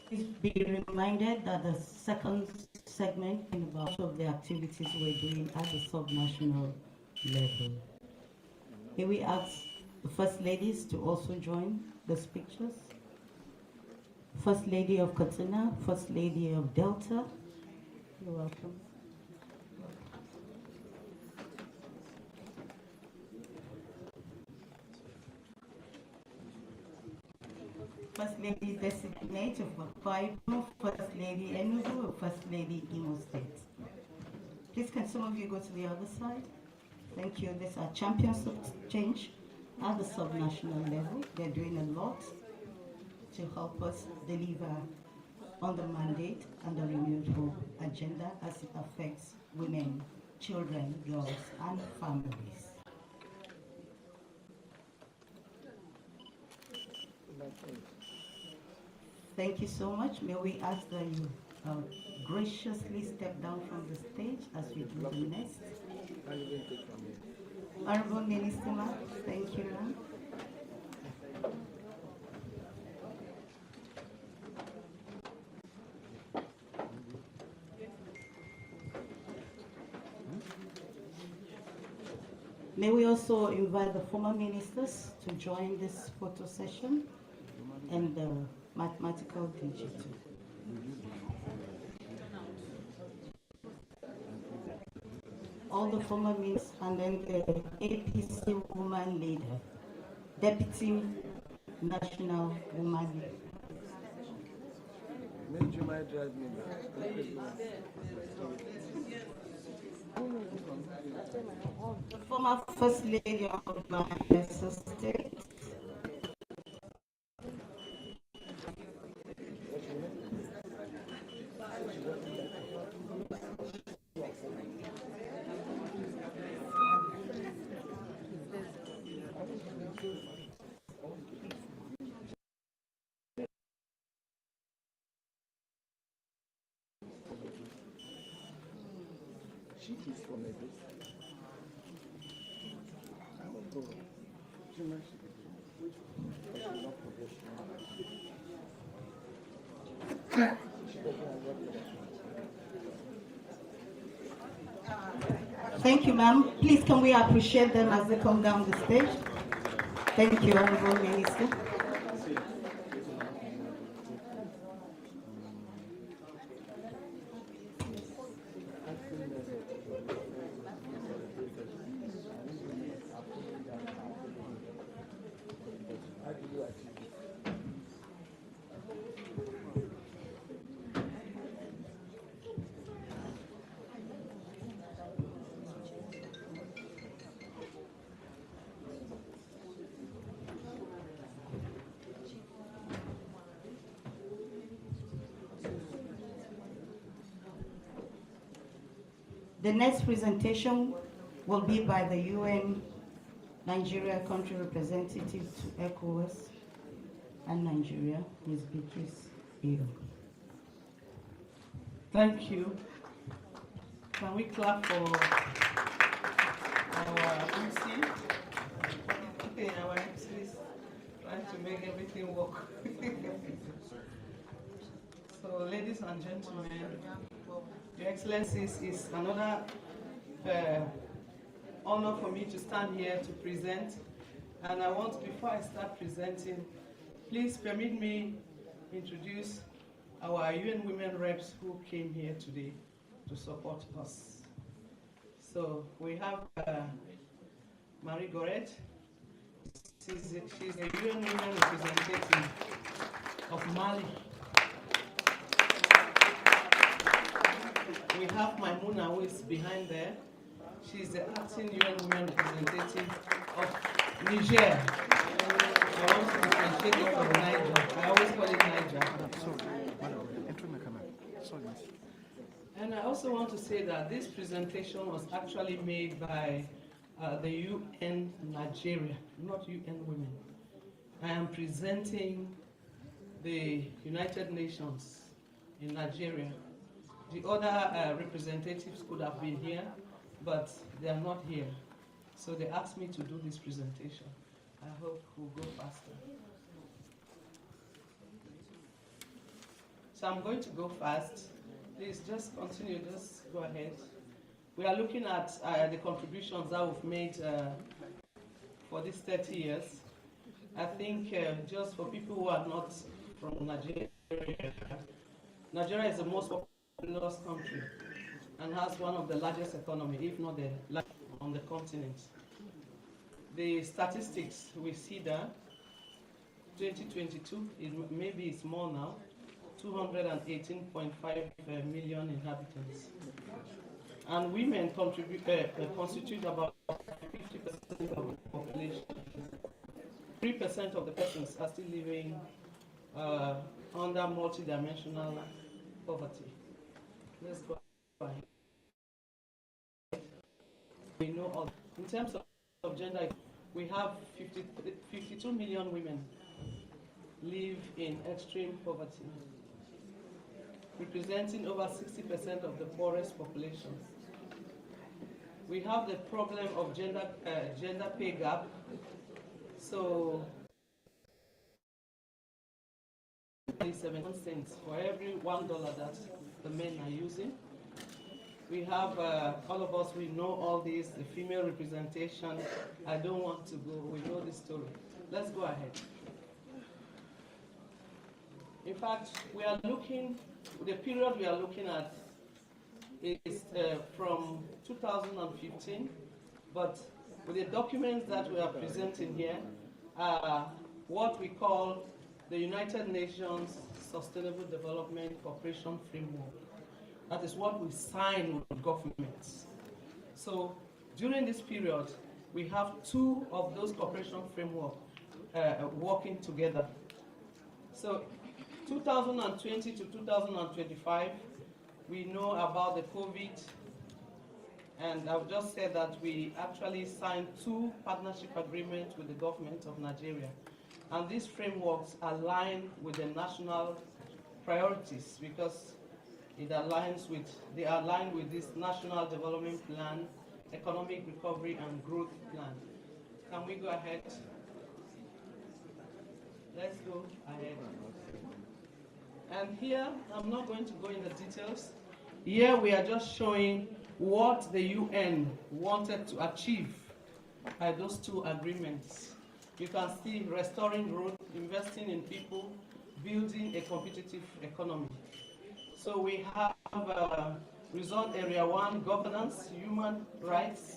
Please be reminded that the second segment is about of the activities we're doing at the subnational level. Here we ask the first ladies to also join the pictures. First Lady of Katsina, First Lady of Delta, you're welcome. First Lady Designate of Akwa Ibom, First Lady Enugu, First Lady Imo State. Please can some of you go to the other side? Thank you. These are champions of change at the subnational level. They're doing a lot to help us deliver on the mandate and the renewed hope agenda as it affects women, children, girls, and families. Thank you so much. May we ask that you graciously step down from the stage as we do the next. Honorable Minister, thank you, ma'am. May we also invite the former ministers to join this photo session and the mathematical digital. All the former ministers and then the APC woman leader, Deputy National Woman Leader. The former First Lady of Manchester State. Thank you, ma'am. Please can we appreciate them as they come down the stage? Thank you, Honorable Minister. The next presentation will be by the UN Nigeria Country Representative to ECOWAS and Nigeria, Ms. Beatrice Iyo. Thank you. Can we clap for our MC? Okay, our MC is trying to make everything work. So, ladies and gentlemen, Your Excellencies, it's another honor for me to stand here to present. And I want, before I start presenting, please permit me introduce our UN Women Reps who came here today to support us. So we have Marie Goret, She's a UN women representative of Mali. We have Maimouna, who is behind there. She's the acting UN women representative of Niger. I want to differentiate it from Niger. I always call it Niger. And I also want to say that this presentation was actually made by the UN Nigeria, not UN Women. I am presenting the United Nations in Nigeria. The other representatives could have been here, but they are not here. So they asked me to do this presentation. I hope we'll go faster. So I'm going to go fast. Please just continue, just go ahead. We are looking at the contributions that we've made for these 30 years. I think just for people who are not from Nigeria, Nigeria is the most populous country and has one of the largest economy, if not the largest on the continent. The statistics we see there, 2022, maybe it's more now, 218.5 million inhabitants. And women constitute about 50% of the population. 3% of the persons are still living under multidimensional poverty. Let's go ahead. We know all. In terms of gender, we have 52 million women live in extreme poverty, representing over 60% of the poorest populations. We have the problem of gender pay gap. So, 7 cents for every $1 that the men are using. We have, all of us, we know all this, the female representation. I don't want to go, we know the story. Let's go ahead. In fact, we are looking, the period we are looking at is from 2015, but with the documents that we are presenting here are what we call the United Nations Sustainable Development Cooperation Framework. That is what we sign with governments. So during this period, we have two of those cooperation frameworks working together. So 2020 to 2025, we know about the COVID, and I've just said that we actually signed 2 partnership agreements with the government of Nigeria. And these frameworks align with the national priorities because they align with this National Development Plan, Economic Recovery and Growth Plan. Can we go ahead? Let's go ahead. And here, I'm not going to go into details. Here we are just showing what the UN wanted to achieve by those 2 agreements. You can see restoring growth, investing in people, building a competitive economy. So we have Result Area 1, governance, human rights,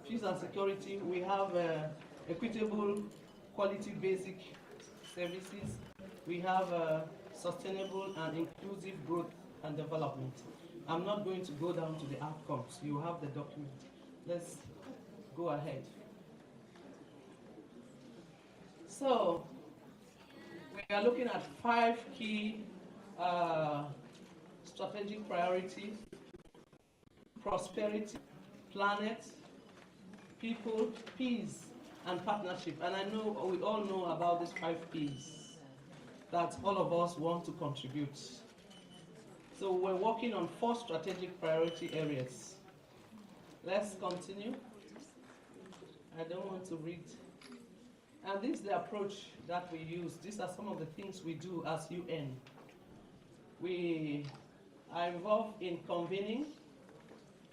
peace and security. We have equitable, quality basic services. We have sustainable and inclusive growth and development. I'm not going to go down to the outcomes. You have the document. Let's go ahead. So, we are looking at 5 key strategic priorities: prosperity, planet, people, peace, and partnership. And I know we all know about these 5 P's that all of us want to contribute. So we're working on 4 strategic priority areas. Let's continue. I don't want to read. And this is the approach that we use. These are some of the things we do as UN. We are involved in convening,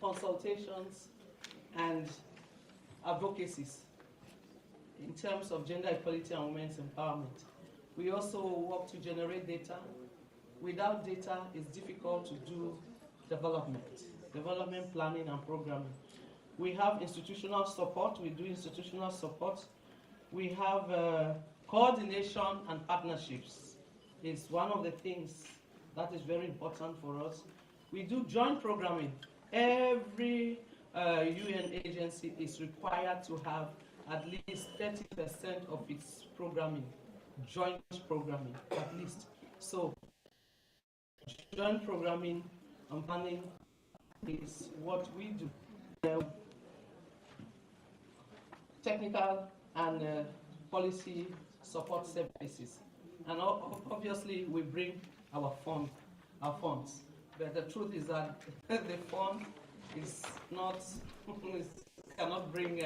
consultations, and advocacies in terms of gender equality and women's empowerment. We also work to generate data. Without data, it's difficult to do development planning and programming. We have institutional support. We do institutional support. we have coordination and partnerships. It's one of the things that is very important for us. We do joint programming. Every UN agency is required to have at least 30% of its programming, joint programming, at least. So, joint programming and planning is what we do. Technical and policy support services. And obviously, we bring our funds. But the truth is that the fund is not, cannot bring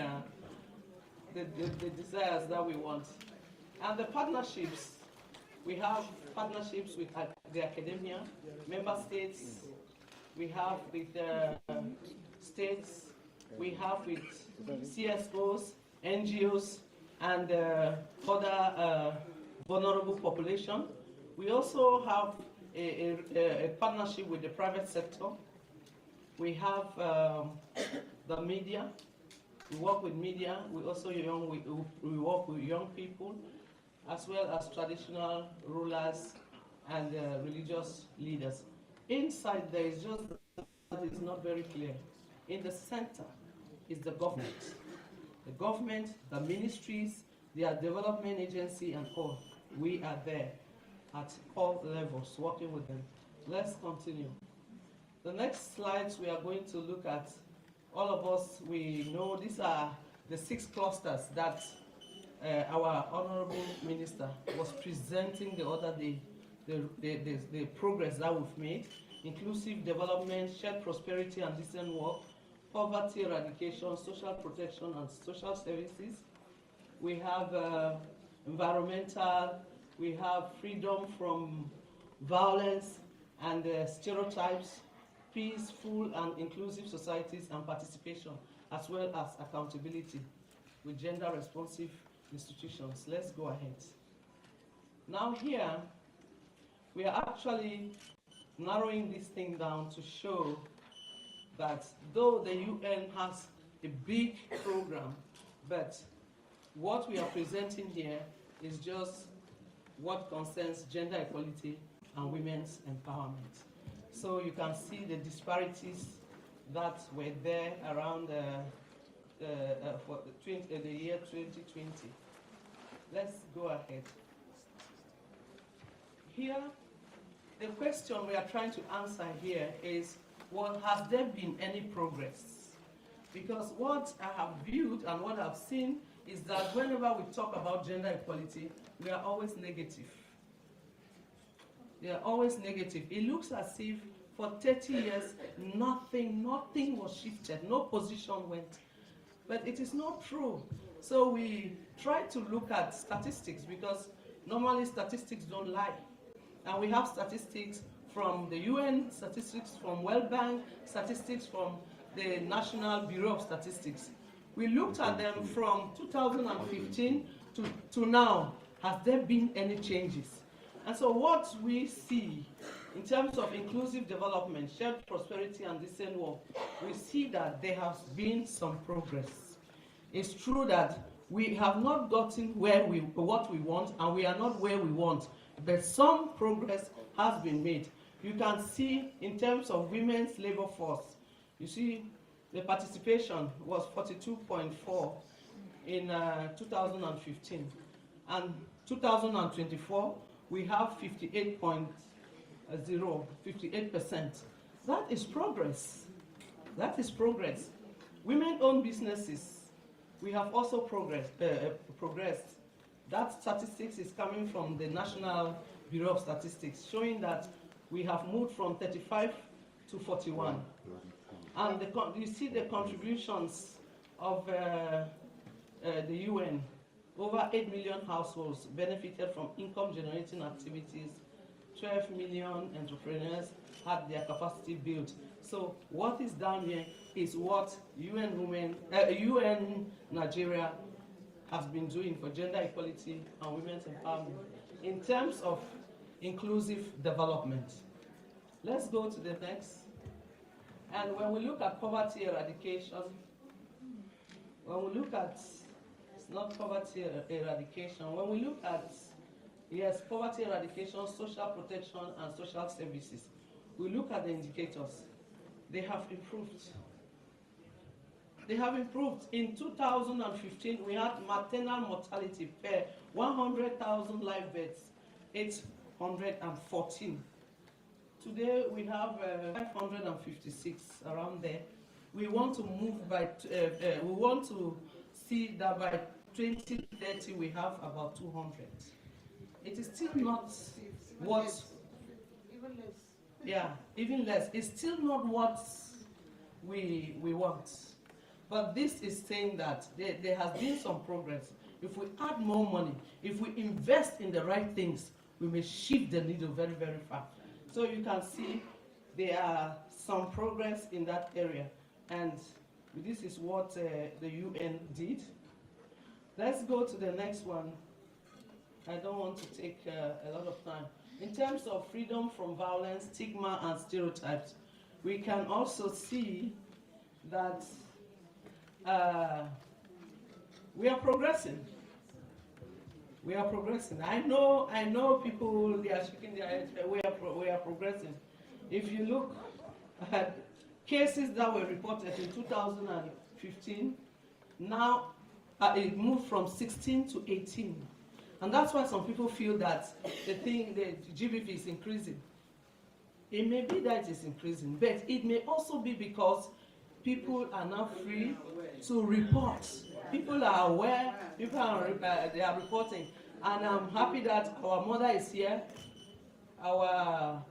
the desires that we want. And the partnerships, we have partnerships with the academia, member states, we have with states, we have with CSOs, NGOs, and other vulnerable population. We also have a partnership with the private sector. We have the media. We work with media. We also we work with young people, as well as traditional rulers and religious leaders. Inside there is just that is not very clear. In the center is the government. The government, the ministries, their development agency, and all. We are there at all levels, working with them. Let's continue. The next slides we are going to look at, all of us, we know these are the 6 clusters that our Honorable Minister was presenting the other day, the progress that we've made: inclusive development, shared prosperity and decent work, poverty eradication, social protection and social services. We have environmental, we have freedom from violence and stereotypes, peaceful and inclusive societies and participation, as well as accountability with gender responsive institutions. Let's go ahead. Now here, we are actually narrowing this thing down to show that though the UN has a big program, but what we are presenting here is just what concerns gender equality and women's empowerment. So you can see the disparities that were there around for the year 2020. Let's go ahead. Here, the question we are trying to answer here is, well, has there been any progress? Because what I have viewed and what I've seen is that whenever we talk about gender equality, we are always negative. They are always negative. It looks as if for 30 years, nothing was shifted, no position went. But it is not true. So we try to look at statistics, because normally statistics don't lie. And we have statistics from the UN, statistics from World Bank, statistics from the National Bureau of Statistics. We looked at them from 2015 to now. Has there been any changes? And so what we see in terms of inclusive development, shared prosperity and decent work, we see that there has been some progress. It's true that we have not gotten what we want, and we are not where we want, but some progress has been made. You can see in terms of women's labor force, you see the participation was 42.4 in 2015, and 2024 we have 58.0, 58%. That is progress. That is progress. Women-owned businesses, we have also progressed. That statistics is coming from the National Bureau of Statistics, showing that we have moved from 35 to 41. And you see the contributions of the UN. Over 8 million households benefited from income-generating activities. 12 million entrepreneurs had their capacity built. So what is down here is what UN Nigeria has been doing for gender equality and women's empowerment in terms of inclusive development. Let's go to the next. And when we look at poverty eradication, when we look at It's not poverty eradication. When we look at, yes, poverty eradication, social protection, and social services, we look at the indicators. They have improved. They have improved. In 2015, we had maternal mortality per 100,000 live births, 814. Today, we have 556, around there. We want to move by, we want to see that by 2030, we have about 200. It is still not what, Even less. yeah, even less. It's still not what we want. But this is saying that there has been some progress. If we add more money, if we invest in the right things, we may shift the needle very, very far. So you can see there are some progress in that area. And this is what the UN did. Let's go to the next one. I don't want to take a lot of time. In terms of freedom from violence, stigma, and stereotypes, we can also see that we are progressing. We are progressing. I know people, they are shaking their heads, but we are progressing. If you look at cases that were reported in 2015, now it moved from 16 to 18. And that's why some people feel that the GBV is increasing. It may be that it is increasing, but it may also be because people are now free to report. People are aware, people are they are reporting. And I'm happy that our mother is here, our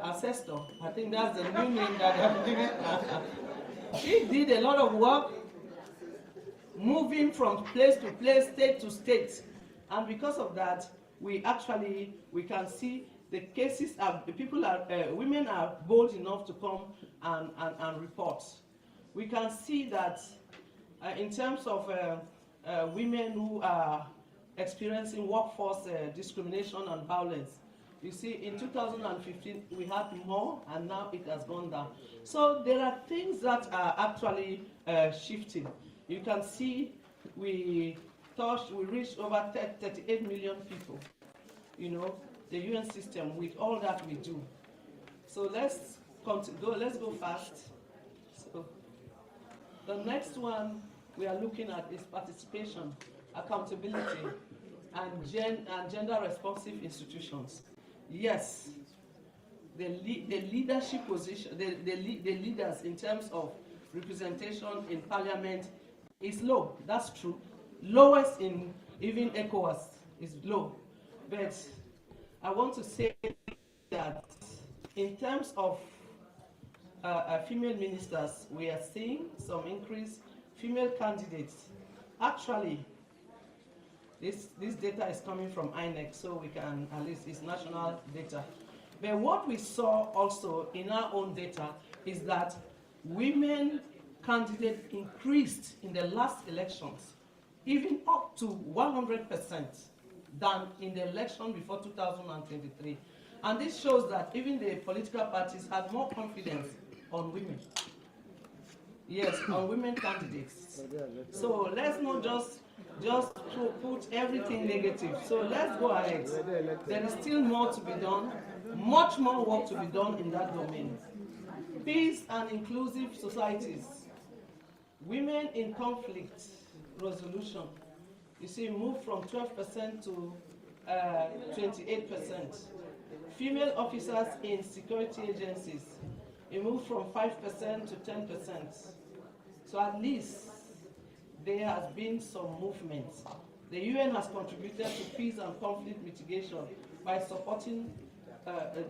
ancestor. I think that's the new name that they have given her. She did a lot of work, moving from place to place, state to state. And because of that, we can see the cases women are bold enough to come and report. We can see that in terms of women who are experiencing workforce discrimination and violence, you see, in 2015, we had more, and now it has gone down. So there are things that are actually shifting. You can see we reached over 38 million people, you know, the UN system with all that we do. So let's go fast. So the next one we are looking at is participation, accountability, and gender responsive institutions. Yes, the leadership position, the leaders in terms of representation in parliament is low. That's true. Lowest in even ECOWAS is low. But I want to say that in terms of female ministers, we are seeing some increase. Female candidates, actually, this data is coming from INEC, so we can, at least it's national data. But what we saw also in our own data is that women candidates increased in the last elections, even up to 100% than in the election before 2023. And this shows that even the political parties had more confidence on women. Yes, on women candidates. So let's not just put everything negative. So let's go ahead. There is still more to be done, much more work to be done in that domain. Peace and inclusive societies. Women in conflict resolution. You see, moved from 12% to 28%. Female officers in security agencies, it moved from 5% to 10%. So at least there has been some movement. The UN has contributed to peace and conflict mitigation by supporting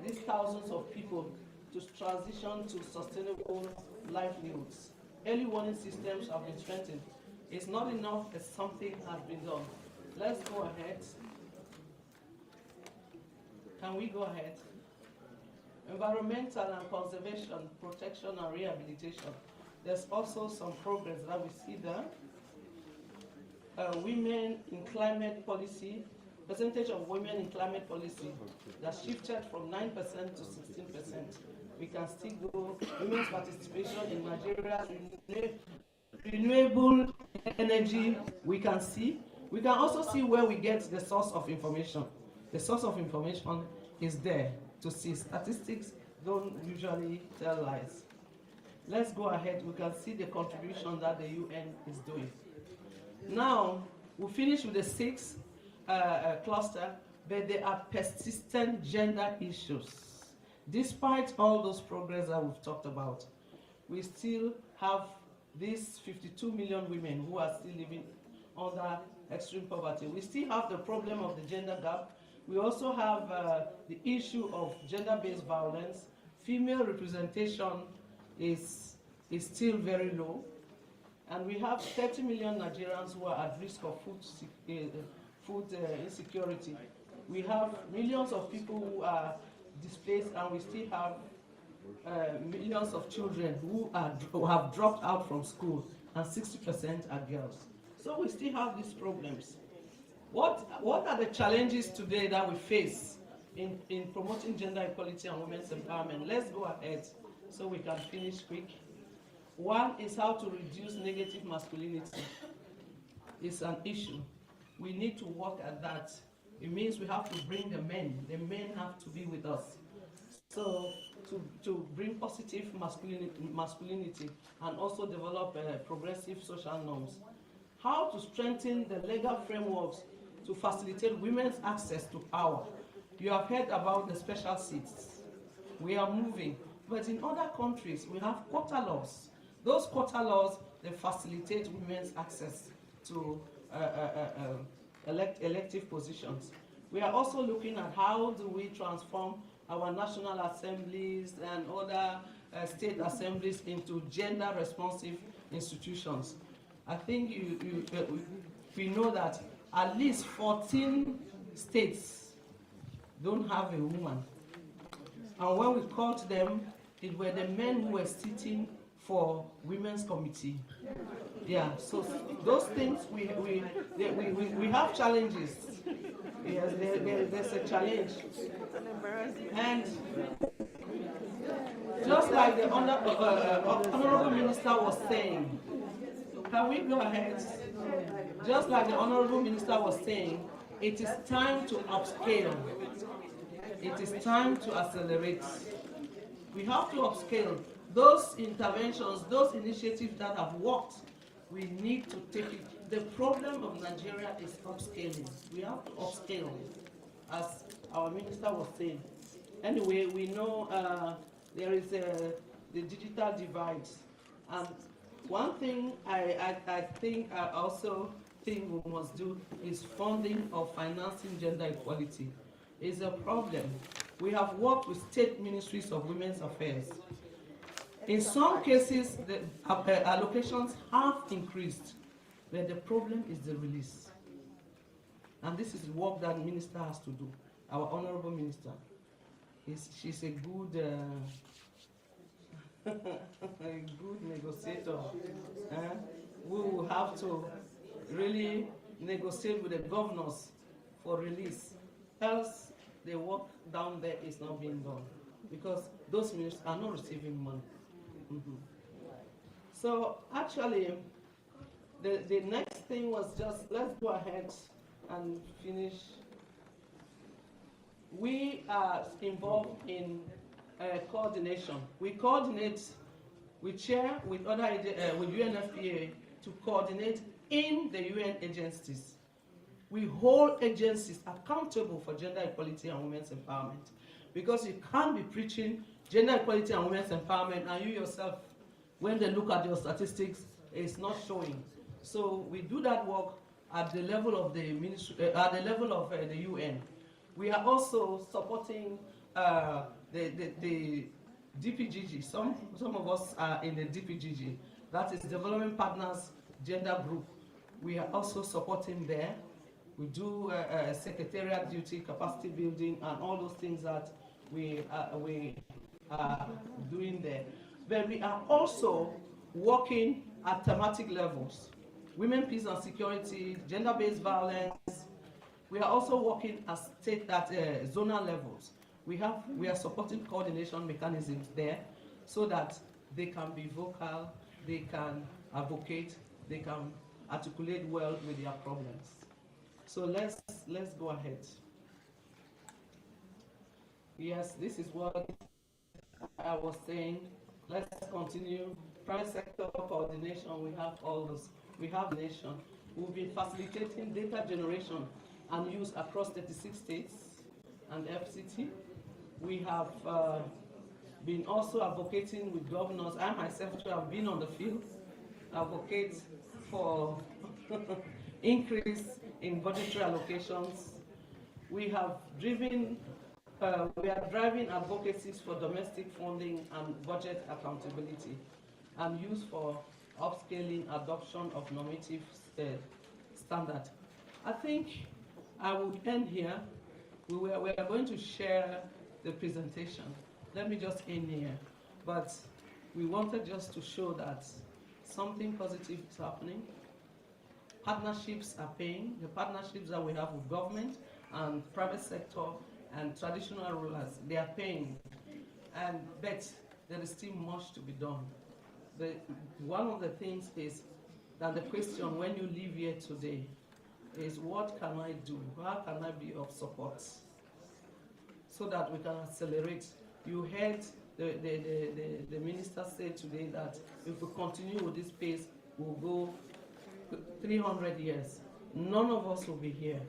these thousands of people to transition to sustainable livelihoods. Early warning systems have been strengthened. It's not enough as something has been done. Let's go ahead. Can we go ahead? Environmental and conservation, protection and rehabilitation. There's also some progress that we see there. Women in climate policy, percentage of women in climate policy that shifted from 9% to 16%. We can still go. Women's participation in Nigeria's renewable energy, we can see. We can also see where we get the source of information. The source of information is there to see. Statistics don't usually tell lies. Let's go ahead. We can see the contribution that the UN is doing. Now, we finish with the sixth cluster, but there are persistent gender issues. Despite all those progress that we've talked about, we still have these 52 million women who are still living under extreme poverty. We still have the problem of the gender gap. We also have the issue of gender-based violence. Female representation is still very low. And we have 30 million Nigerians who are at risk of food insecurity. We have millions of people who are displaced, and we still have millions of children who have dropped out from school, and 60% are girls. So we still have these problems. What are the challenges today that we face in promoting gender equality and women's empowerment? Let's go ahead so we can finish quick. One is how to reduce negative masculinity. It's an issue. We need to work at that. It means we have to bring the men. The men have to be with us. So to bring positive masculinity and also develop progressive social norms. How to strengthen the legal frameworks to facilitate women's access to power. You have heard about the special seats. We are moving. But in other countries, we have quota laws. Those quota laws, they facilitate women's access to elective positions. We are also looking at how do we transform our national assemblies and other state assemblies into gender-responsive institutions. I think we know that at least 14 states don't have a woman. And when we called them, it were the men who were sitting for women's committee. Yeah, so those things, we have challenges. Yes, there's a challenge. And just like the Honorable Minister was saying, can we go ahead? Just like the Honorable Minister was saying, it is time to upscale. It is time to accelerate. We have to upscale. Those interventions, those initiatives that have worked, we need to take it. The problem of Nigeria is upscaling. We have to upscale, as our minister was saying. Anyway, we know there is the digital divide. And one thing I also think we must do is funding or financing gender equality. It's a problem. We have worked with state ministries of women's affairs. In some cases, the allocations have increased, but the problem is the release. And this is the work that the minister has to do. Our honorable minister, she's a good, a good negotiator. We will have to really negotiate with the governors for release, else the work down there is not being done, because those ministers are not receiving money. So actually, the next thing was just, let's go ahead and finish. We are involved in coordination. We coordinate, we share with other with UNFPA to coordinate in the UN agencies. We hold agencies accountable for gender equality and women's empowerment, because you can't be preaching gender equality and women's empowerment and you yourself, when they look at your statistics, it's not showing. So we do that work at the level of the ministry, at the level of the UN. We are also supporting the DPGG. Some of us are in the DPGG, that is Development Partners Gender Group. We are also supporting there. We do secretariat duty, capacity building, and all those things that we are doing there. But we are also working at thematic levels. Women, peace and security, gender-based violence. We are also working at zonal levels. We are supporting coordination mechanisms there so that they can be vocal, they can advocate, they can articulate well with their problems. So let's go ahead. Yes, this is what I was saying. Let's continue. Private sector coordination, we have all those. We have the nation. We'll be facilitating data generation and use across 36 states and FCT. We have been also advocating with governors. I myself too have been on the field, advocate for increase in budgetary allocations. We have driven, we are driving advocacies for domestic funding and budget accountability and use for upscaling adoption of normative standard. I think I would end here. We are going to share the presentation. Let me just end here. But we wanted just to show that something positive is happening. Partnerships are paying. The partnerships that we have with government and private sector and traditional rulers, they are paying. But there is still much to be done. One of the things is that the question when you leave here today is, what can I do? How can I be of support so that we can accelerate? You heard the minister say today that if we continue with this pace, we'll go 300 years. None of us will be here.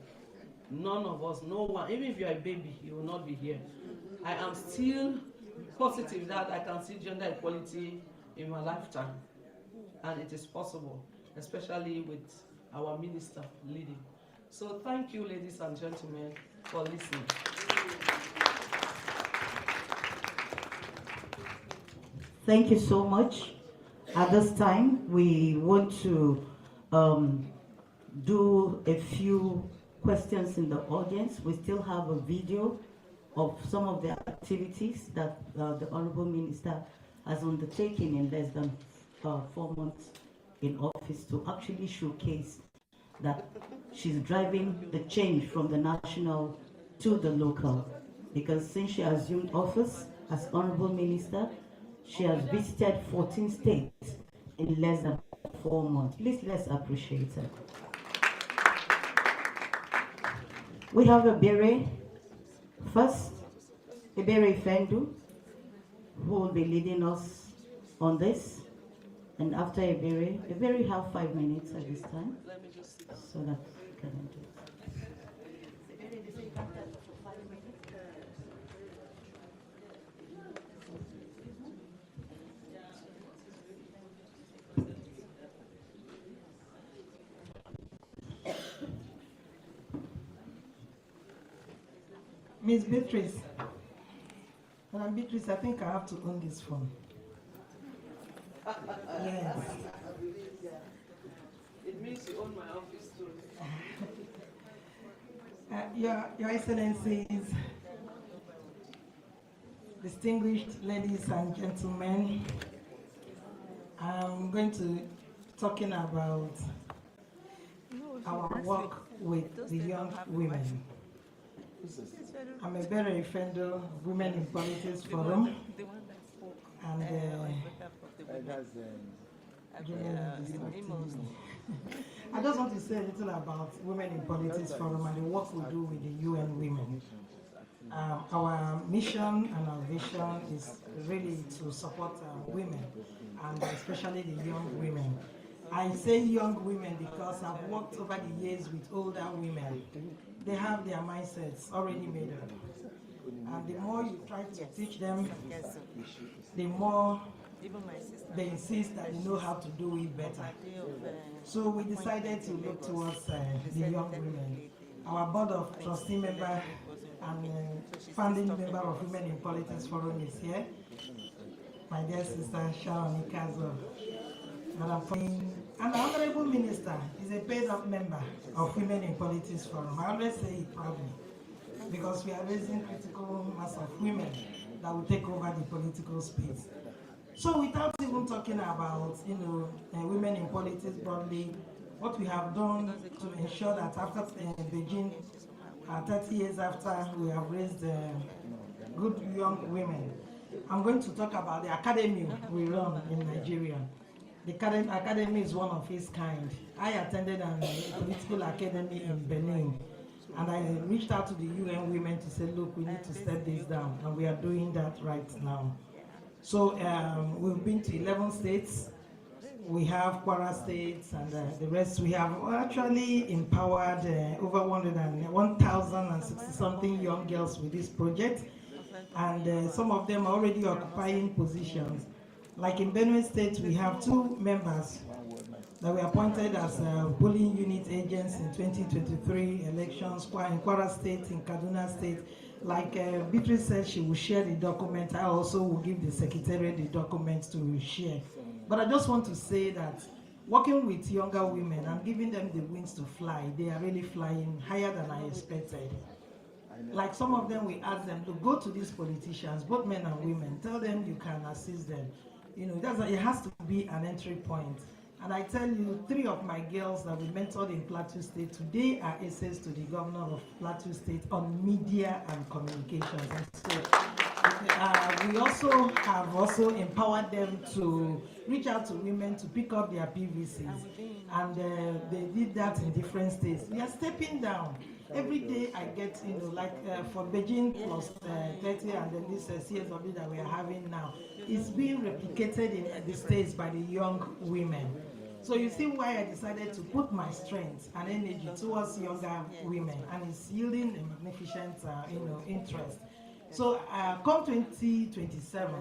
None of us, no one, even if you're a baby, you will not be here. I am still positive that I can see gender equality in my lifetime. And it is possible, especially with our minister leading. So thank you, ladies and gentlemen, for listening. Thank you so much. At this time, we want to do a few questions in the audience. We still have a video of some of the activities that the Honorable Minister has undertaken in less than 4 months in office to actually showcase that she's driving the change from the national to the local. Because since she assumed office as Honorable Minister, she has visited 14 states in less than 4 months. Please, let's appreciate her. We have a beret. First, a beret Fendu, who will be leading us on this. And after a beret have 5 minutes at this time, so that we can do it. Miss Beatrice, Madam Beatrice, I think I have to own this phone. Yes. It means you own my office too. Your Excellencies, distinguished ladies and gentlemen, I'm going to be talking about our work with the young women. I'm a very offender of Women in Politics Forum, and I just want to say a little about Women in Politics Forum and the work we do with the UN Women. Our mission and our vision is really to support women, and especially the young women. I say young women because I've worked over the years with older women. They have their mindsets already made up. And the more you try to teach them, the more they insist that they know how to do it better. So we decided to look towards the young women. Our board of trustee member and founding member of Women in Politics Forum is here. My dear sister Sharon Ikazo. And the Honorable Minister is a paid-up member of Women in Politics Forum. I always say it proudly, because we are raising critical mass of women that will take over the political space. So without even talking about, women in politics broadly, what we have done to ensure that after Beijing, 30 years after, we have raised good young women. I'm going to talk about the academy we run in Nigeria. The academy is one of its kind. I attended a political academy in Benin, and I reached out to the UN women to say, look, we need to step this down, and we are doing that right now. So we've been to 11 states. We have Kwara states and the rest. We have actually empowered over 1,060 something young girls with this project, and some of them are already occupying positions. Like in Benue State, we have 2 members that were appointed as polling unit agents in 2023 elections. In Kwara State, in Kaduna State. Like Beatrice said, she will share the document. I also will give the secretariat the documents to share. But I just want to say that working with younger women and giving them the wings to fly, they are really flying higher than I expected. Like some of them, we ask them to go to these politicians, both men and women, tell them you can assist them. You know, it has to be an entry point. And I tell you, 3 of my girls that we mentored in Plateau State today are essays to the governor of Plateau State on media and communications. And so we also have empowered them to reach out to women to pick up their PVCs. And they did that in different states. We are stepping down. Every day I get, you know, like for Beijing plus 30 and then this CSW that we are having now, it's being replicated in the states by the young women. So you see why I decided to put my strength and energy towards younger women, and it's yielding a magnificent, interest. So come 2027,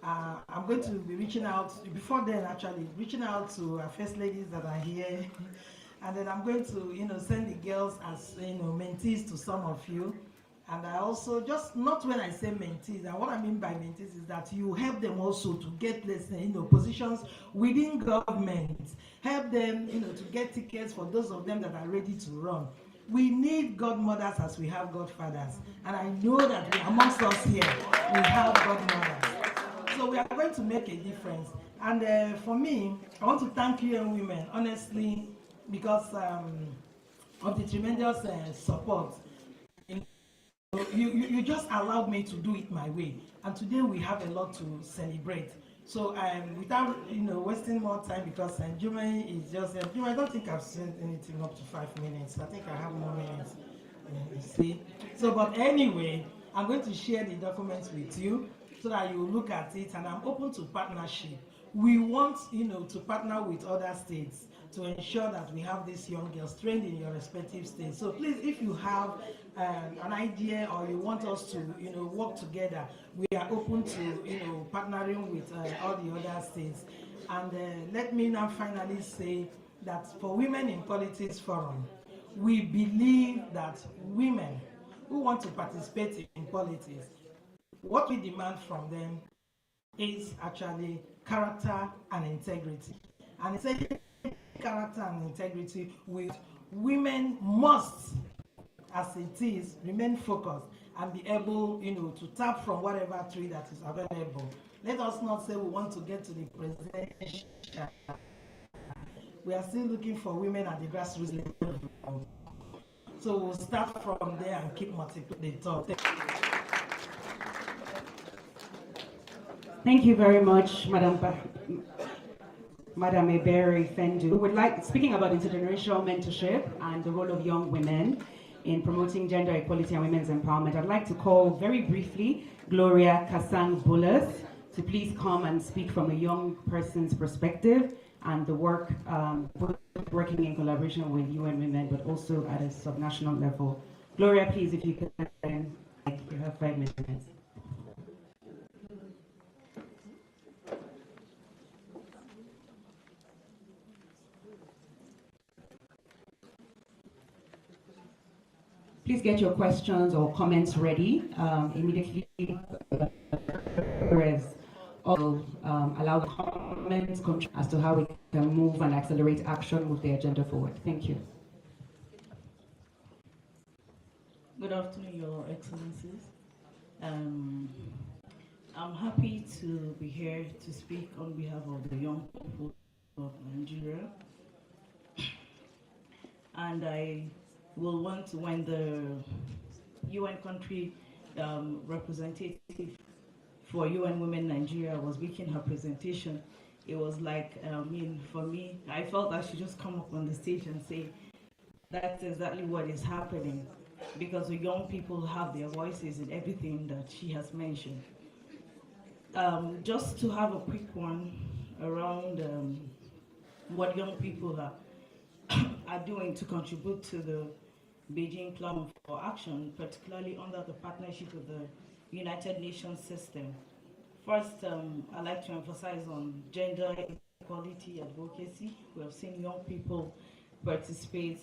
I'm going to be reaching out, before then actually, reaching out to first ladies that are here. And then I'm going to, send the girls as, mentees to some of you. And I also, just not when I say mentees, and what I mean by mentees is that you help them also to get, positions within government. Help them, to get tickets for those of them that are ready to run. We need godmothers as we have godfathers. And I know that amongst us here, we have godmothers. So we are going to make a difference. And for me, I want to thank you young women, honestly, because of the tremendous support. You just allowed me to do it my way, and today we have a lot to celebrate. So without wasting more time, because GEWE is just GEWE, I don't think I've seen anything up to 5 minutes. I think I have more minutes. You see. So, but anyway, I'm going to share the documents with you so that you look at it, and I'm open to partnership. We want to partner with other states to ensure that we have these young girls trained in your respective states. So please, if you have an idea or you want us to work together, we are open to partnering with all the other states. And let me now finally say that for Women in Politics Forum, we believe that women who want to participate in politics, what we demand from them is actually character and integrity. And it's character and integrity with women must, as it is, remain focused and be able to tap from whatever tree that is available. Let us not say we want to get to the presidential. We are still looking for women at the grassroots level. So we'll start from there and keep multiplying the thought. Thank you very much, Madam Ebere Fendu. We would like, speaking about intergenerational mentorship and the role of young women in promoting gender equality and women's empowerment, I'd like to call very briefly Gloria Kasang-Bulas to please come and speak from a young person's perspective and the work, working in collaboration with UN Women, but also at a subnational level. Gloria, please, if you could, you have 5 minutes. Please get your questions or comments ready immediately. Also allow comments as to how we can move and accelerate action, move the agenda forward. Thank you. Good afternoon, Your Excellencies. I'm happy to be here to speak on behalf of the young people of Nigeria. And I will want to, when the UN country representative for UN Women Nigeria was making her presentation, it was like, for me, I felt I should just come up on the stage and say, that's exactly what is happening, because the young people have their voices in everything that she has mentioned. Just to have a quick one around what young people are doing to contribute to the Beijing Plan for Action, particularly under the partnership with the United Nations system. First, I'd like to emphasize on gender equality advocacy. We have seen young people participate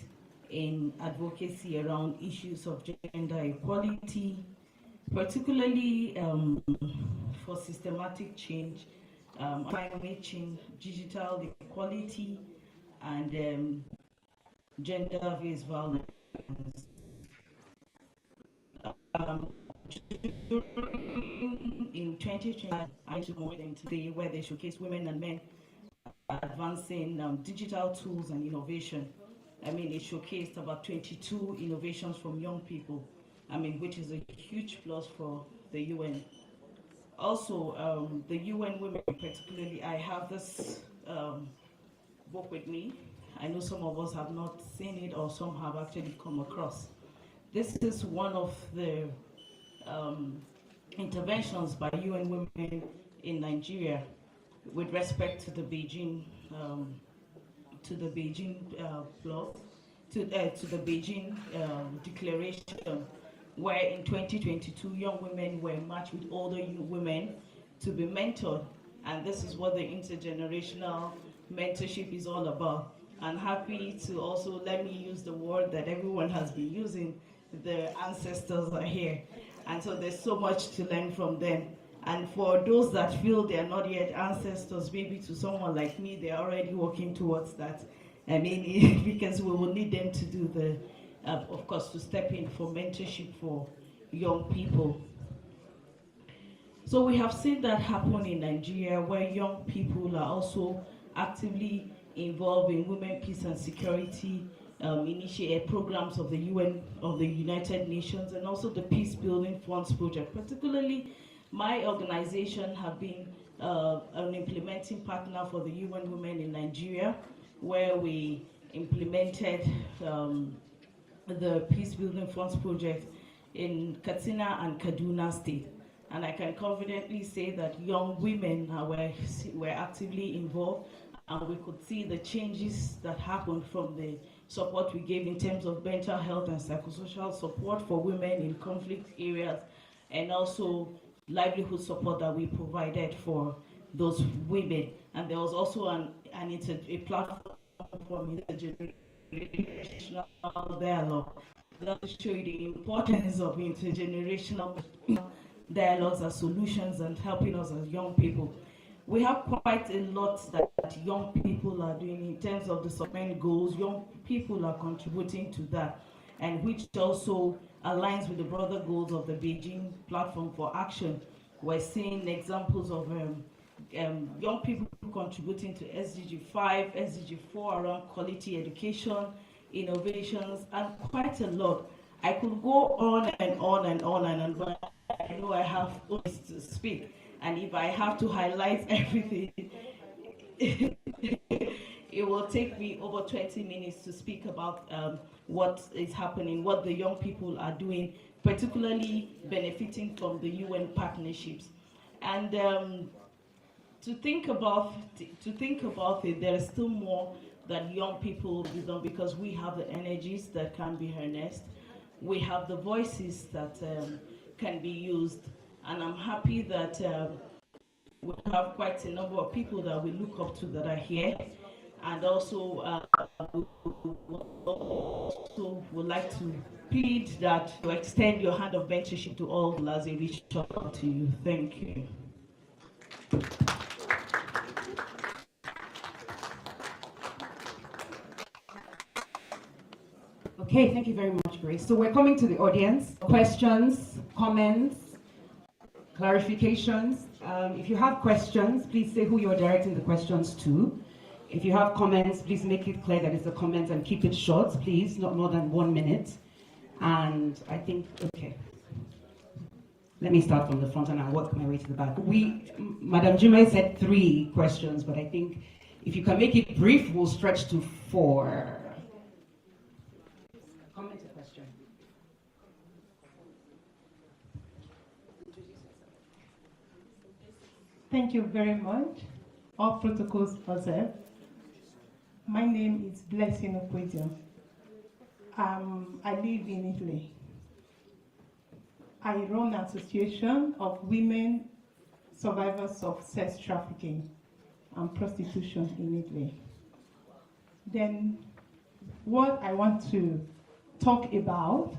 in advocacy around issues of gender equality, particularly for systematic change, climate change, digital equality, and gender-based violence. In 2020, I took more than today, where they showcase women and men advancing digital tools and innovation. It showcased about 22 innovations from young people, which is a huge plus for the UN. Also, the UN Women particularly, I have this book with me. I know some of us have not seen it, or some have actually come across. This is one of the interventions by UN Women in Nigeria with respect to the Beijing law, to the Beijing declaration, where in 2022 young women were matched with older women to be mentored, and this is what the intergenerational mentorship is all about. I'm happy to also, let me use the word that everyone has been using, the ancestors are here, and so there's so much to learn from them. And for those that feel they are not yet ancestors, maybe to someone like me, they're already working towards that. Because we will need them to do the, of course, to step in for mentorship for young people. So we have seen that happen in Nigeria, where young people are also actively involved in women, peace and security initiative programs of the UN, of the United Nations, and also the Peace Building Funds project. Particularly, my organization have been an implementing partner for the UN Women in Nigeria, where we implemented the Peace Building Funds project in Katsina and Kaduna State. And I can confidently say that young women were actively involved, and we could see the changes that happened from the support we gave in terms of mental health and psychosocial support for women in conflict areas, and also livelihood support that we provided for those women. And there was also a platform for intergenerational dialogue that show you the importance of intergenerational dialogues as solutions and helping us as young people. We have quite a lot that young people are doing in terms of the summit goals. Young people are contributing to that, and which also aligns with the broader goals of the Beijing Platform for Action. We're seeing examples of young people contributing to SDG 5, SDG 4 around quality education, innovations, and quite a lot. I could go on and on and on and on, but I know I have always to speak. And if I have to highlight everything, it will take me over 20 minutes to speak about what is happening, what the young people are doing, particularly benefiting from the UN partnerships. And to think about it, there is still more that young people do done, because we have the energies that can be harnessed. We have the voices that can be used. And I'm happy that we have quite a number of people that we look up to that are here. And also, would like to plead that to extend your hand of mentorship to all as they reach out to you. Thank you. Okay, thank you very much, Grace. So we're coming to the audience. Questions, comments, clarifications. If you have questions, please say who you're directing the questions to. If you have comments, please make it clear that it's a comment and keep it short, please, not more than 1 minute. And I think, okay. Let me start from the front and I'll work my way to the back. Madam Jume said 3 questions, but I think if you can make it brief, we'll stretch to 4. Comment or question? Thank you very much. All protocols observed. My name is Blessing Okwedio. I live in Italy. I run an association of women survivors of sex trafficking and prostitution in Italy. Then what I want to talk about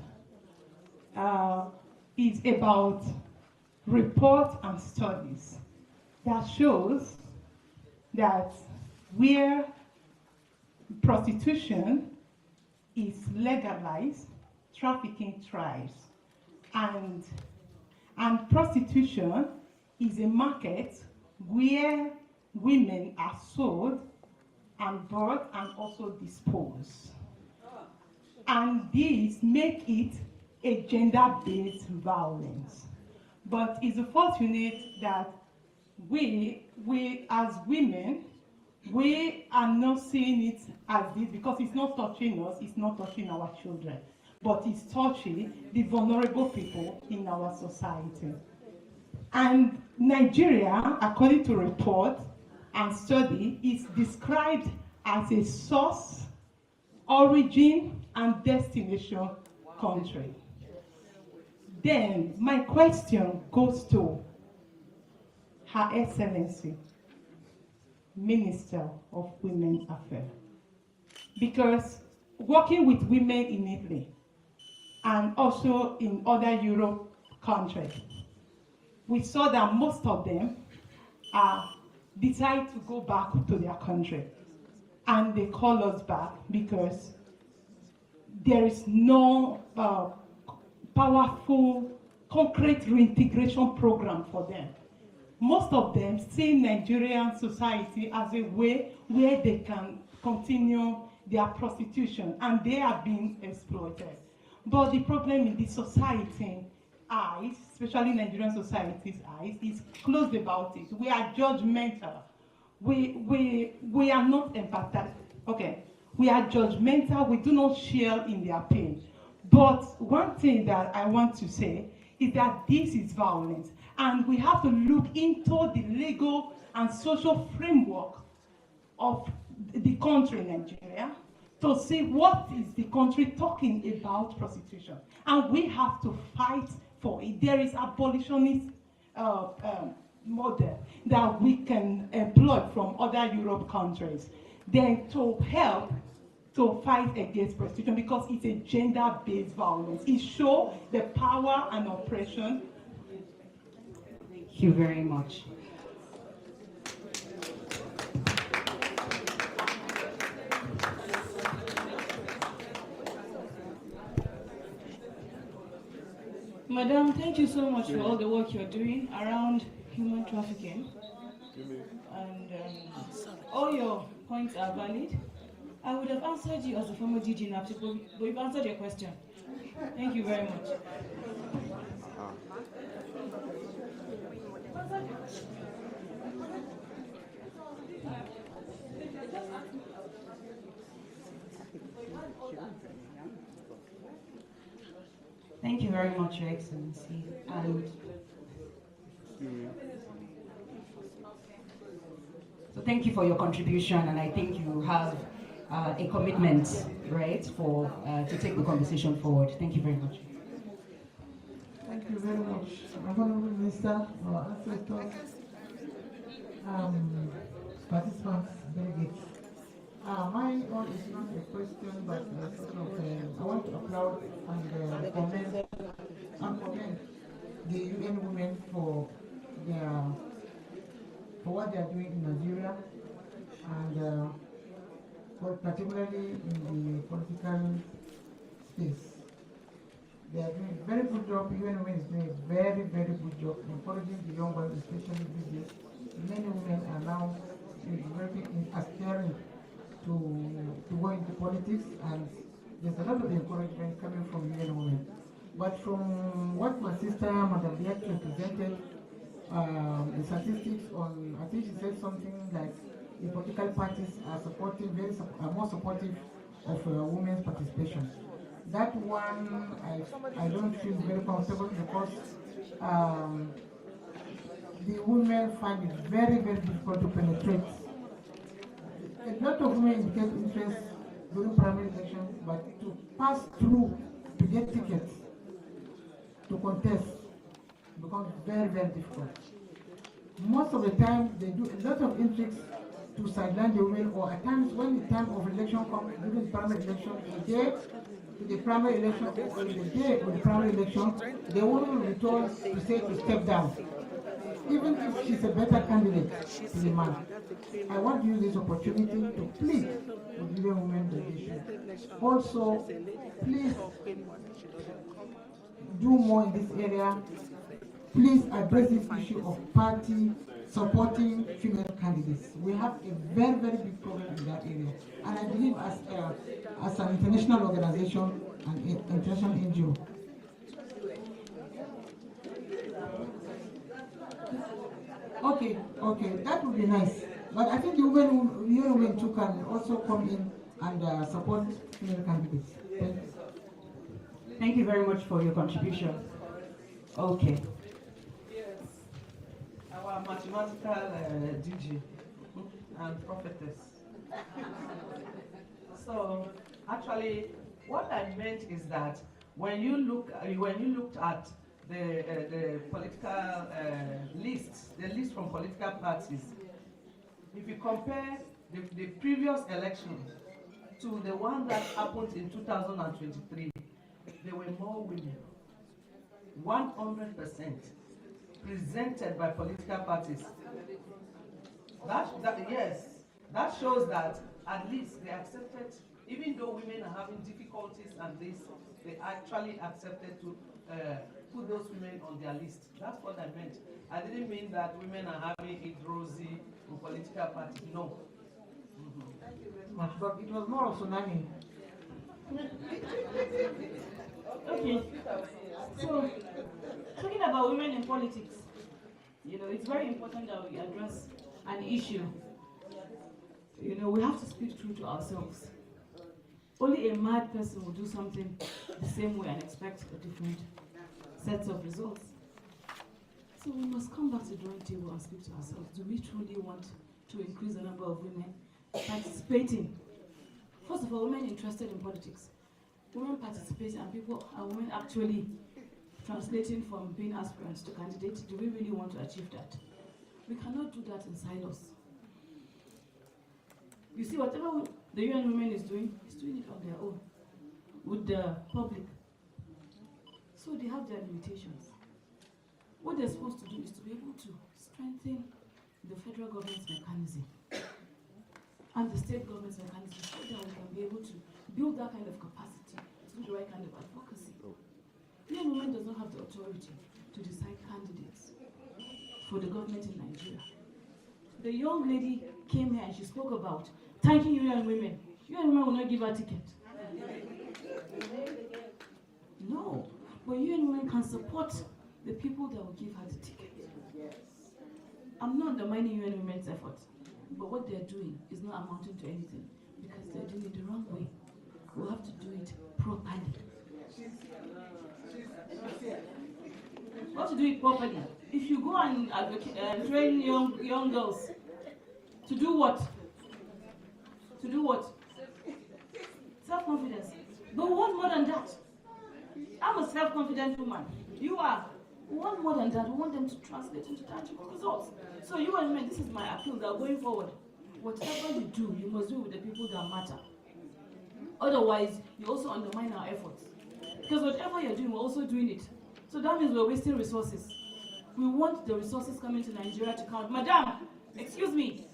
is about reports and studies that shows that where prostitution is legalized, trafficking thrives. And prostitution is a market where women are sold and bought and also disposed. And this makes it a gender-based violence. But it's unfortunate that we as women, we are not seeing it as this because it's not touching us, it's not touching our children, but it's touching the vulnerable people in our society. And Nigeria, according to report and study, is described as a source, origin, and destination country. Then my question goes to Her Excellency, Minister of Women's Affairs. Because working with women in Italy and also in other Europe countries, we saw that most of them decide to go back to their country. And they call us back because there is no powerful, concrete reintegration program for them. Most of them see Nigerian society as a way where they can continue their prostitution, and they are being exploited. But the problem in the society eyes, especially Nigerian society's eyes, is closed about it. We are judgmental. We are not empathetic. Okay, we are judgmental. We do not share in their pain. But one thing that I want to say is that this is violence, and we have to look into the legal and social framework of the country, Nigeria, to see what is the country talking about prostitution. And we have to fight for it. There is abolitionist model that we can employ from other Europe countries, then to help to fight against prostitution, because it's a gender-based violence. It shows the power and oppression. Thank you very much. Madam, thank you so much for all the work you're doing around human trafficking. And all your points are valid. I would have answered you as a former DG NAPTIP, but you've answered your question. Thank you very much. Thank you very much, Your Excellency. And so thank you for your contribution, and I think you have a commitment, right, for to take the conversation forward. Thank you very much. Thank you very much, Honorable Minister, our ancestors, participants, delegates. Mine is not a question, but sort of, I want to applaud and commend the UN women for what they are doing in Nigeria, and particularly in the political space. They are doing a very good job. UN women is doing a very, very good job encouraging the young ones, especially these days. Many women are now very aspiring to go into politics, and there's a lot of encouragement coming from UN women. But from what my sister, Madam Director, presented, the statistics on, I think she said something like the political parties are supporting, are more supportive of women's participation. That one, I don't feel very comfortable because the women find it very, very difficult to penetrate. A lot of women indicate interest during primary elections, but to pass through to get tickets to contest becomes very, very difficult. Most of the time, they do a lot of intrigues to sideline the women, or at times when the time of election comes, during the primary election, the day to the primary election, or the day of the primary election, the woman will be told to say to step down, even if she's a better candidate to the man. I want to use this opportunity to plead with Libyan women that they should also please do more in this area. Please address this issue of party supporting female candidates. We have a very, very big problem in that area. And I believe as an international organization and international NGO, okay, that would be nice. But I think the women too can also come in and support female candidates. Thank you. Thank you very much for your contribution. Okay. Yes, our mathematical DG and prophetess. So actually, what I meant is that when you looked at the political lists, the list from political parties, if you compare the previous election to the one that happened in 2023, there were more women, 100% presented by political parties. That shows that at least they accepted, even though women are having difficulties and this, they actually accepted to put those women on their list. That's what I meant. I didn't mean that women are having it rosy in political parties. No. Thank you very much. But it was more of tsunami. Okay. So, talking about women in politics, it's very important that we address an issue. We have to speak true to ourselves. Only a mad person will do something the same way and expect a different set of results. So we must come back to the drawing table and speak to ourselves. Do we truly want to increase the number of women participating? First of all, women interested in politics. Women participating and women actually translating from being aspirants to candidates. Do we really want to achieve that? We cannot do that in silos. You see, whatever the UN Women is doing it on their own, with the public. So they have their limitations. What they're supposed to do is to be able to strengthen the federal government's mechanism and the state government's mechanism so that we can be able to build that kind of capacity to do the right kind of advocacy. UN Women does not have the authority to decide candidates for the government in Nigeria. The young lady came here and she spoke about thanking UN Women. UN Women will not give her a ticket. No, but UN Women can support the people that will give her the ticket. I'm not undermining UN Women's efforts, but what they're doing is not amounting to anything because they're doing it the wrong way. We'll have to do it properly. We have to do it properly. If you go and train young girls to do what? To do what? Self-confidence. But we want more than that. I'm a self-confident woman. You are. We want more than that. We want them to translate into tangible results. So you and me, this is my appeal that going forward, whatever you do, you must do it with the people that matter. Otherwise, you also undermine our efforts. Because whatever you're doing, we're also doing it. So that means we're wasting resources. We want the resources coming to Nigeria to count. Madam, excuse me,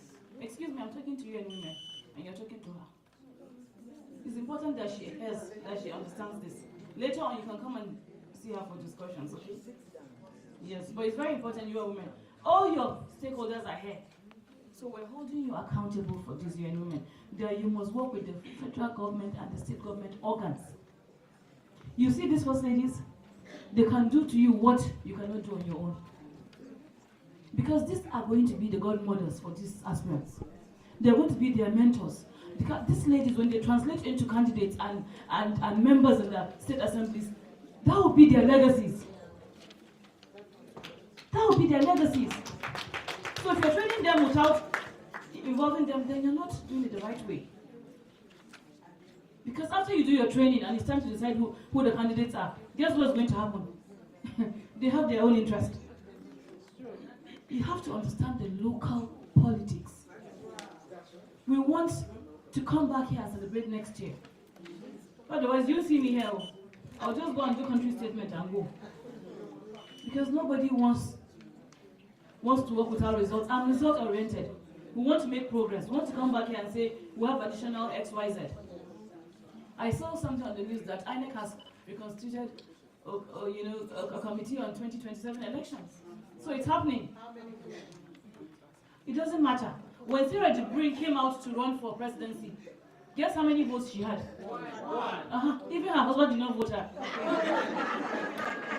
I'm talking to you and women, and you're talking to her. It's important that she hears, that she understands this. Later on, you can come and see her for discussions, okay? Yes, but it's very important you are women. All your stakeholders are here. So we're holding you accountable for this, UN Women. That you must work with the federal government and the state government organs. You see these first ladies, they can do to you what you cannot do on your own. Because these are going to be the godmothers for these aspirants. They're going to be their mentors. Because these ladies, when they translate into candidates and members of the state assemblies, that will be their legacies. That will be their legacies. So if you're training them without involving them, then you're not doing it the right way. Because after you do your training and it's time to decide who the candidates are, guess what's going to happen? They have their own interest. You have to understand the local politics. We want to come back here and celebrate next year. Otherwise, you see me here, I'll just go and do country statement and go. Because nobody wants to work without results. I'm result oriented. We want to make progress. We want to come back here and say we have additional XYZ. I saw something on the news that INEC has reconstituted a committee on 2027 elections. So it's happening. It doesn't matter. When Sarah Jibrin came out to run for presidency, guess how many votes she had? Even her husband did not vote her.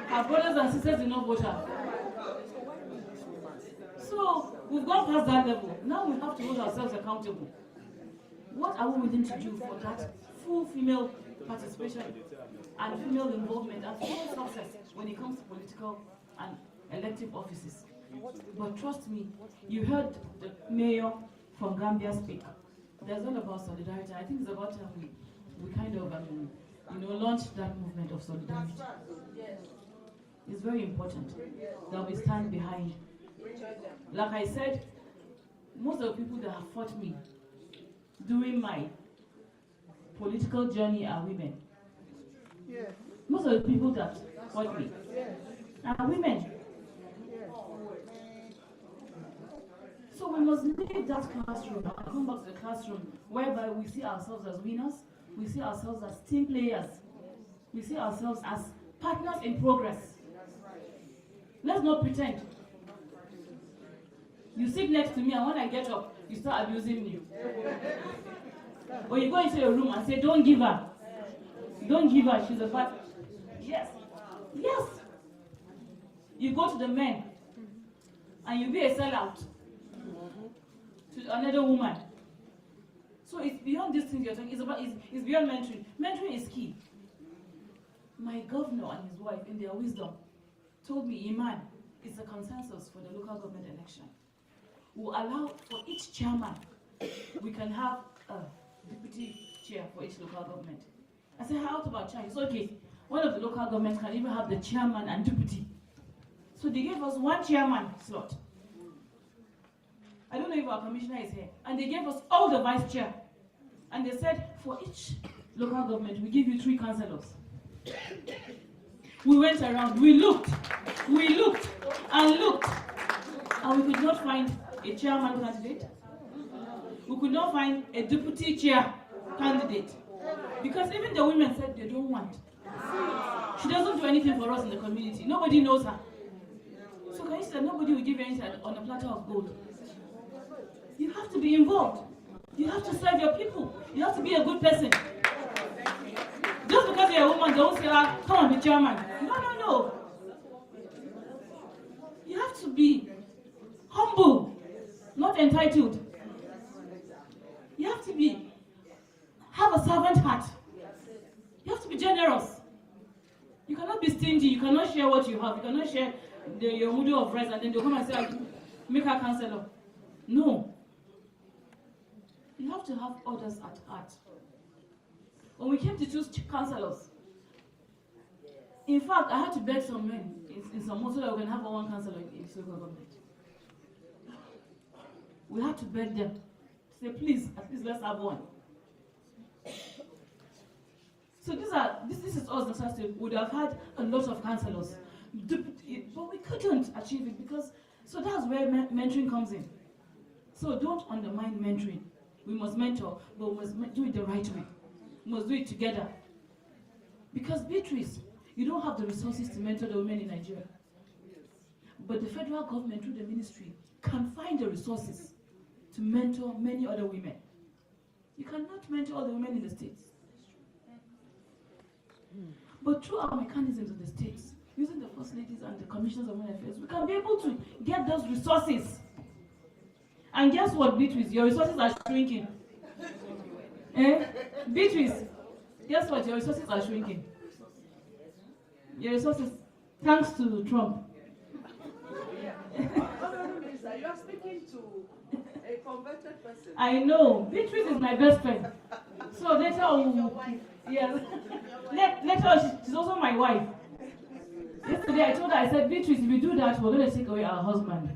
Her brothers and sisters did not vote her. So we've gone past that level. Now we have to hold ourselves accountable. What are we willing to do for that full female participation and female involvement and female success when it comes to political and elective offices? But trust me, you heard the mayor from Gambia speak. There's all about solidarity. I think it's about time we kind of launched that movement of solidarity. It's very important that we stand behind. Like I said, most of the people that have fought me during my political journey are women. Most of the people that fought me are women. So we must leave that classroom and come back to the classroom whereby we see ourselves as winners, we see ourselves as team players, we see ourselves as partners in progress. Let's not pretend. You sit next to me and when I get up, you start abusing me. Or you go into your room and say, don't give her. Don't give her, she's a bad. Yes. Yes. You go to the men and you be a sellout to another woman. So it's beyond these things you're talking. It's beyond mentoring. Mentoring is key. My governor and his wife, in their wisdom, told me, Iman, it's a consensus for the local government election. We'll allow for each chairman, we can have a deputy chair for each local government. I said, how about chair? It's okay. One of the local governments can even have the chairman and deputy. So they gave us one chairman slot. I don't know if our commissioner is here. And they gave us all the vice chair. And they said, for each local government, we give you 3 councillors. We went around, we looked, and we could not find a chairman candidate. We could not find a deputy chair candidate. Because even the women said they don't want. She doesn't do anything for us in the community. Nobody knows her. So can you say nobody will give you anything on a platter of gold? You have to be involved. You have to serve your people. You have to be a good person. Just because you're a woman, don't say, come and be chairman. No. You have to be humble, not entitled. You have to have a servant heart. You have to be generous. You cannot be stingy. You cannot share what you have. You cannot share your mudu of rice and then they'll come and say, make her councillor. No. You have to have others at heart. When we came to choose councillors, in fact, I had to beg some men in some more so that we can have one councillor in the local government. We had to beg them to say, please, at least let's have one. So this is us, the state would have had a lot of councillors, but we couldn't achieve it because, so that's where mentoring comes in. So don't undermine mentoring. We must mentor, but we must do it the right way. We must do it together. Because Beatrice, you don't have the resources to mentor the women in Nigeria. But the federal government, through the ministry, can find the resources to mentor many other women. You cannot mentor all the women in the states. But through our mechanisms in the states, using the first ladies and the commissioners of women affairs, we can be able to get those resources. And guess what, Beatrice? Your resources are shrinking. Beatrice, guess what? Your resources are shrinking. Your resources, thanks to Trump. You are speaking to a converted person. I know. Beatrice is my best friend. So later on, yes. Later on, she's also my wife. Yesterday I told her, I said, Beatrice, if you do that, we're going to take away our husband.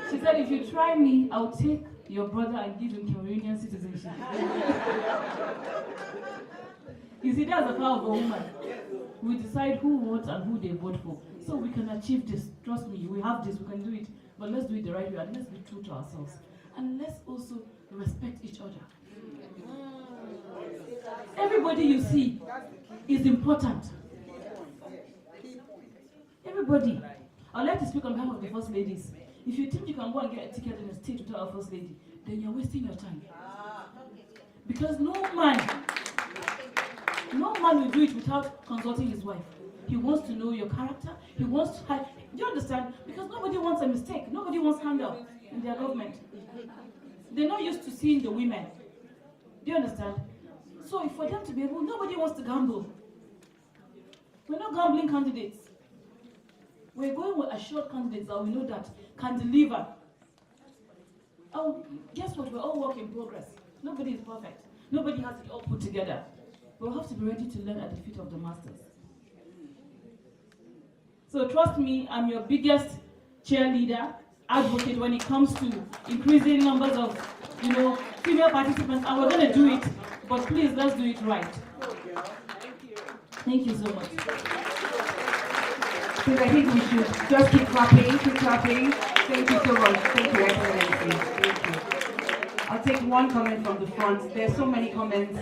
She said, if you try me, I'll take your brother and give him Cameroonian citizenship. You see, that's the power of a woman. We decide who votes and who they vote for. So we can achieve this. Trust me, we have this, we can do it. But let's do it the right way and let's be true to ourselves. And let's also respect each other. Everybody you see is important. Everybody. I'd like to speak on behalf of the first ladies. If you think you can go and get a ticket in a state without a first lady, then you're wasting your time. Because no man will do it without consulting his wife. He wants to know your character. He wants to hide. Do you understand? Because nobody wants a mistake. Nobody wants scandal in their government. They're not used to seeing the women. Do you understand? So for them to be able, nobody wants to gamble. We're not gambling candidates. We're going with assured candidates that we know that can deliver. Oh, guess what? We're all work in progress. Nobody is perfect. Nobody has it all put together. We'll have to be ready to learn at the feet of the masters. So trust me, I'm your biggest cheerleader, advocate when it comes to increasing numbers of, female participants, and we're going to do it. But please, let's do it right. Thank you so much. So I think we should just keep clapping. Thank you so much. Thank you, Excellency. Thank you. I'll take one comment from the front. There's so many comments.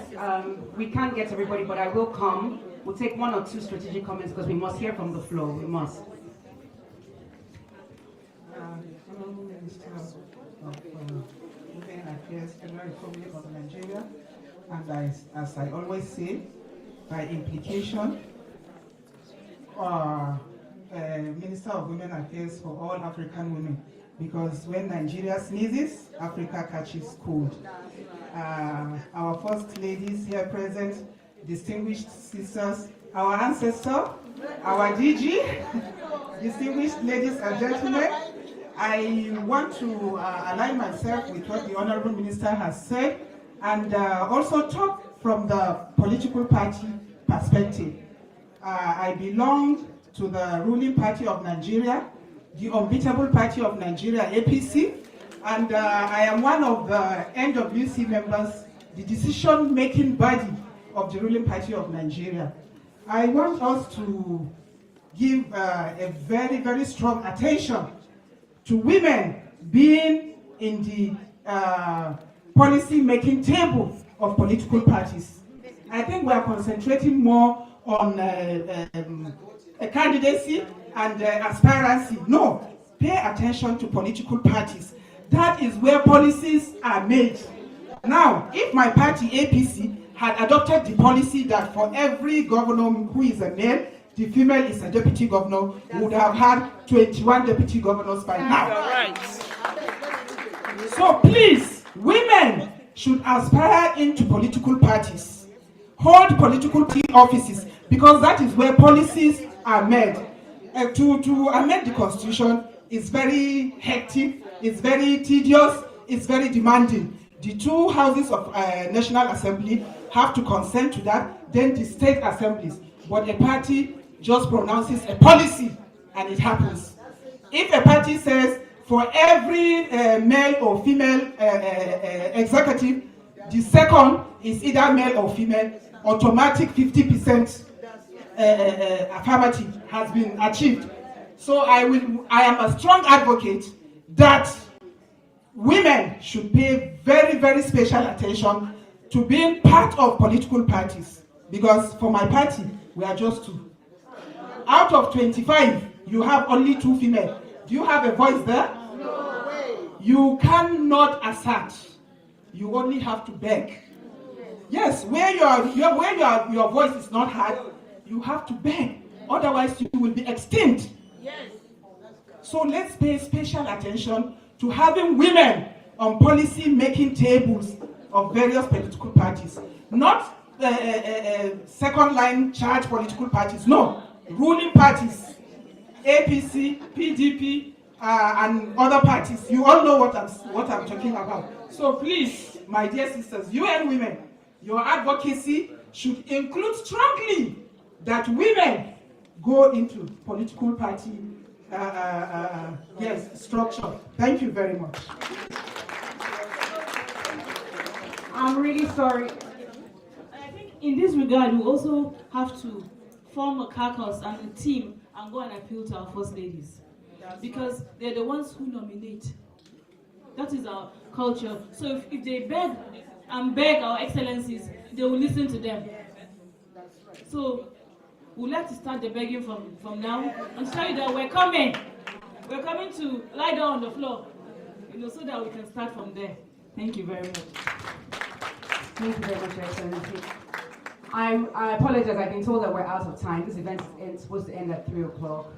We can't get everybody, but I will come. We'll take one or two strategic comments because we must hear from the floor. We must. Honorable Minister of Women Affairs, Federal Republic of Nigeria, and as I always say, by implication, Minister of Women Affairs for all African women, because when Nigeria sneezes, Africa catches cold. Our first ladies here present, distinguished sisters, our ancestor, our DG, distinguished ladies and gentlemen, I want to align myself with what the Honorable Minister has said and also talk from the political party perspective. I belong to the ruling party of Nigeria, the unbeatable party of Nigeria, APC, and I am one of the NWC members, the decision-making body of the ruling party of Nigeria. I want us to give a very, very strong attention to women being in the policy-making table of political parties. I think we are concentrating more on a candidacy and aspirancy. No, pay attention to political parties. That is where policies are made. Now, if my party, APC, had adopted the policy that for every governor who is a male, the female is a deputy governor, we would have had 21 deputy governors by now. Right. So please, women should aspire into political parties, hold political offices, because that is where policies are made. To amend the constitution is very hectic, it's very tedious, it's very demanding. The two houses of National Assembly have to consent to that, then the state assemblies. But a party just pronounces a policy and it happens. If a party says for every male or female executive, the second is either male or female, automatic 50% affirmative has been achieved. So I am a strong advocate that women should pay very, very special attention to being part of political parties, because for my party, we are just 2. Out of 25, you have only 2 female. Do you have a voice there? No way. You cannot assert. You only have to beg. Yes, where your voice is not heard, you have to beg. Otherwise, you will be extinct. So let's pay special attention to having women on policy-making tables of various political parties. Not second-line charge political parties, no. Ruling parties, APC, PDP, and other parties. You all know what I'm talking about. So please, my dear sisters, UN women, your advocacy should include strongly that women go into political party structure. Thank you very much. I'm really sorry. I think in this regard, we also have to form a caucus and a team and go and appeal to our first ladies. Because they're the ones who nominate. That is our culture. So if they beg and beg our excellencies, they will listen to them. So we'd like to start the begging from now and tell you that we're coming. We're coming to lie down on the floor, so that we can start from there. Thank you very much. Thank you very much, Your Excellency. I apologize, I've been told that we're out of time. This event is supposed to end at 3 o'clock.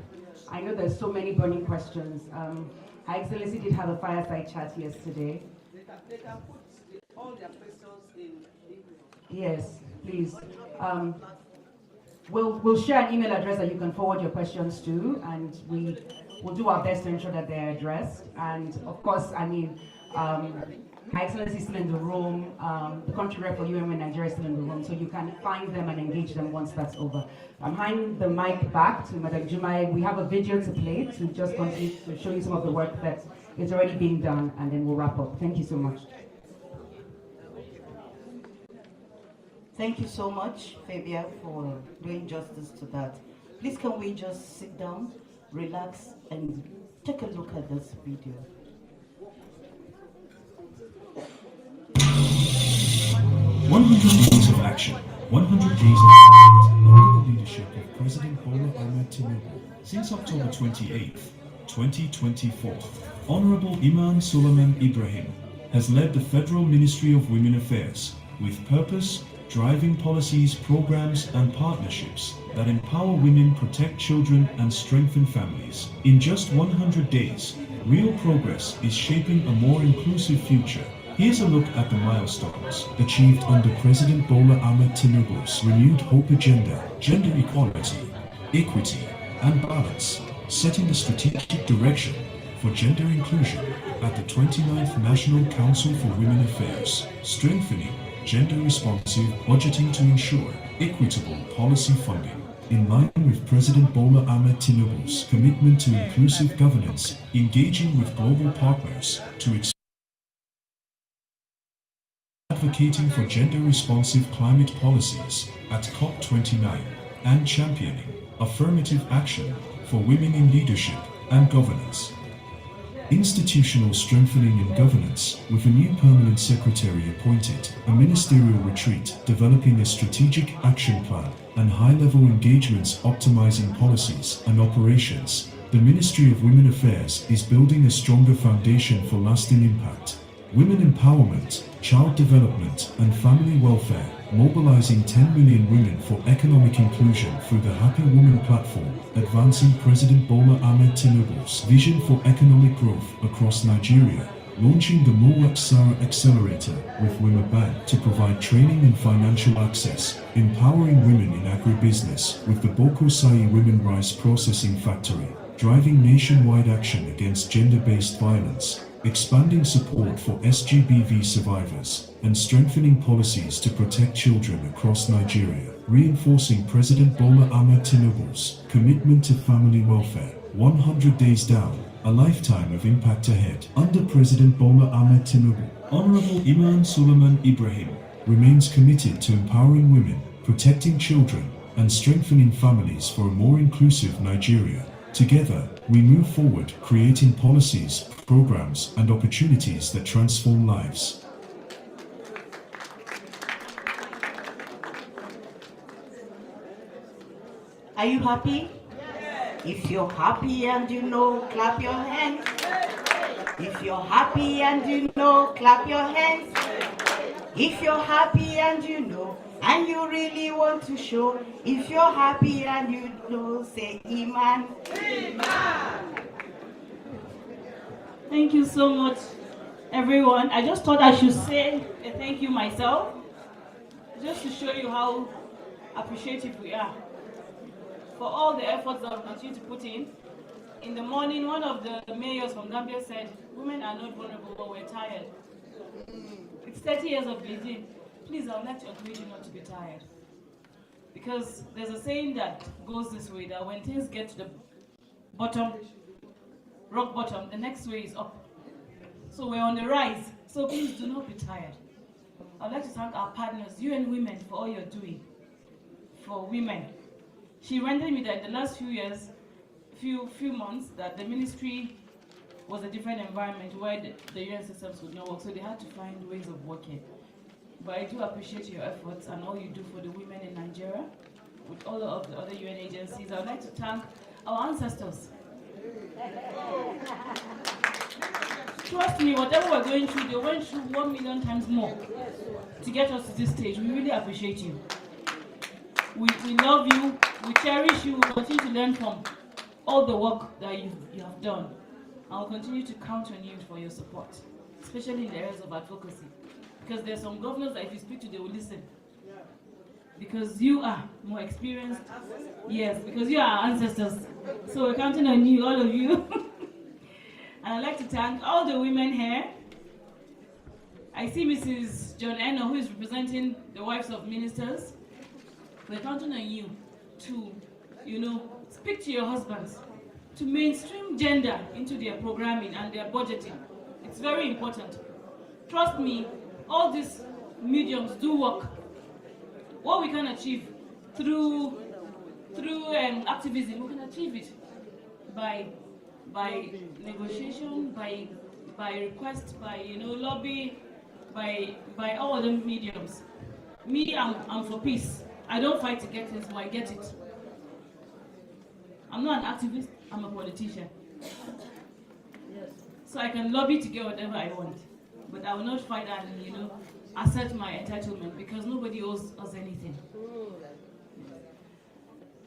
I know there's so many burning questions. Her Excellency did have a fireside chat yesterday. They can put all their questions in. Yes, please. We'll share an email address that you can forward your questions to, and we'll do our best to ensure that they're addressed. And of course, Her Excellency is still in the room, the country rep for UN Women Nigeria is still in the room, so you can find them and engage them once that's over. I'm handing the mic back to Madam Jumaye. We have a video to play to just continue to show you some of the work that is already being done, and then we'll wrap up. Thank you so much. Thank you so much, Fabia, for doing justice to that. Please, can we just sit down, relax, and take a look at this video. 100 days of action, 100 days of commitment under the leadership of President Bola Ahmed Tinubu. Since October 28, 2024, Honorable Iman Suleiman Ibrahim has led the Federal Ministry of Women Affairs with purpose, driving policies, programs, and partnerships that empower women, protect children, and strengthen families. In just 100 days, real progress is shaping a more inclusive future. Here's a look at the milestones achieved under President Bola Ahmed Tinubu's renewed Hope Agenda: gender equality, equity, and balance, setting the strategic direction for gender inclusion at the 29th National Council for Women Affairs, strengthening gender-responsive budgeting to ensure equitable policy funding. In line with President Bola Ahmed Tinubu's commitment to inclusive governance, engaging with global partners to advocating for gender-responsive climate policies at COP29 and championing affirmative action for women in leadership and governance. Institutional strengthening in governance, with a new permanent secretary appointed, a ministerial retreat developing a strategic action plan, and high-level engagements optimizing policies and operations. The Ministry of Women Affairs is building a stronger foundation for lasting impact. Women empowerment, child development, and family welfare, mobilizing 10 million women for economic inclusion through the Happy Woman platform, advancing President Bola Ahmed Tinubu's vision for economic growth across Nigeria, launching the Mulwat Sara Accelerator with Women Bank to provide training and financial access, empowering women in agribusiness with the Boko Sai Women Rice Processing Factory, driving nationwide action against gender-based violence, expanding support for SGBV survivors, and strengthening policies to protect children across Nigeria, reinforcing President Bola Ahmed Tinubu's commitment to family welfare. 100 days down, a lifetime of impact ahead. Under President Bola Ahmed Tinubu, Honorable Iman Suleiman Ibrahim remains committed to empowering women, protecting children, and strengthening families for a more inclusive Nigeria. Together, we move forward, creating policies, programs, and opportunities that transform lives. Are you happy? Yes. If you're happy and you know, clap your hands. If you're happy and you know, clap your hands. If you're happy and you know, and you you really want to show. If you're happy and you know, say Iman. Thank you so much, everyone. I just thought I should say a thank you myself, just to show you how appreciative we are for all the efforts that we continue to put in. In the morning, one of the mayors from Gambia said, women are not vulnerable, but we're tired. It's 30 years of Beijing. Please, I would like to encourage you not to be tired. Because there's a saying that goes this way, that when things get to the bottom, rock bottom, the next way is up. So we're on the rise, so please do not be tired. I'd like to thank our partners, UN Women, for all you're doing for women. She reminded me that in the last few years, few months, that the ministry was a different environment where the UN systems would not work, so they had to find ways of working. But I do appreciate your efforts and all you do for the women in Nigeria, with all of the other UN agencies. I would like to thank our ancestors. Trust me, whatever we're going through, they went through 1 million times more to get us to this stage. We really appreciate you. We love you, we cherish you, we continue to learn from all the work that you have done. And we'll continue to count on you for your support, especially in the areas of advocacy. Because there's some governors that if you speak to, they will listen. Because you are more experienced. Yes, because you are our ancestors. So we're counting on you, all of you. And I'd like to thank all the women here. I see Mrs. John Eno, who is representing the wives of ministers. We're counting on you to, speak to your husbands, to mainstream gender into their programming and their budgeting. It's very important. Trust me, all these mediums do work. What we can achieve through activism, we can achieve it by negotiation, by request, by lobby, by all other mediums. Me, I'm for peace. I don't fight to get things, but I get it. I'm not an activist, I'm a politician. So I can lobby to get whatever I want. But I will not fight and, assert my entitlement, because nobody owes us anything.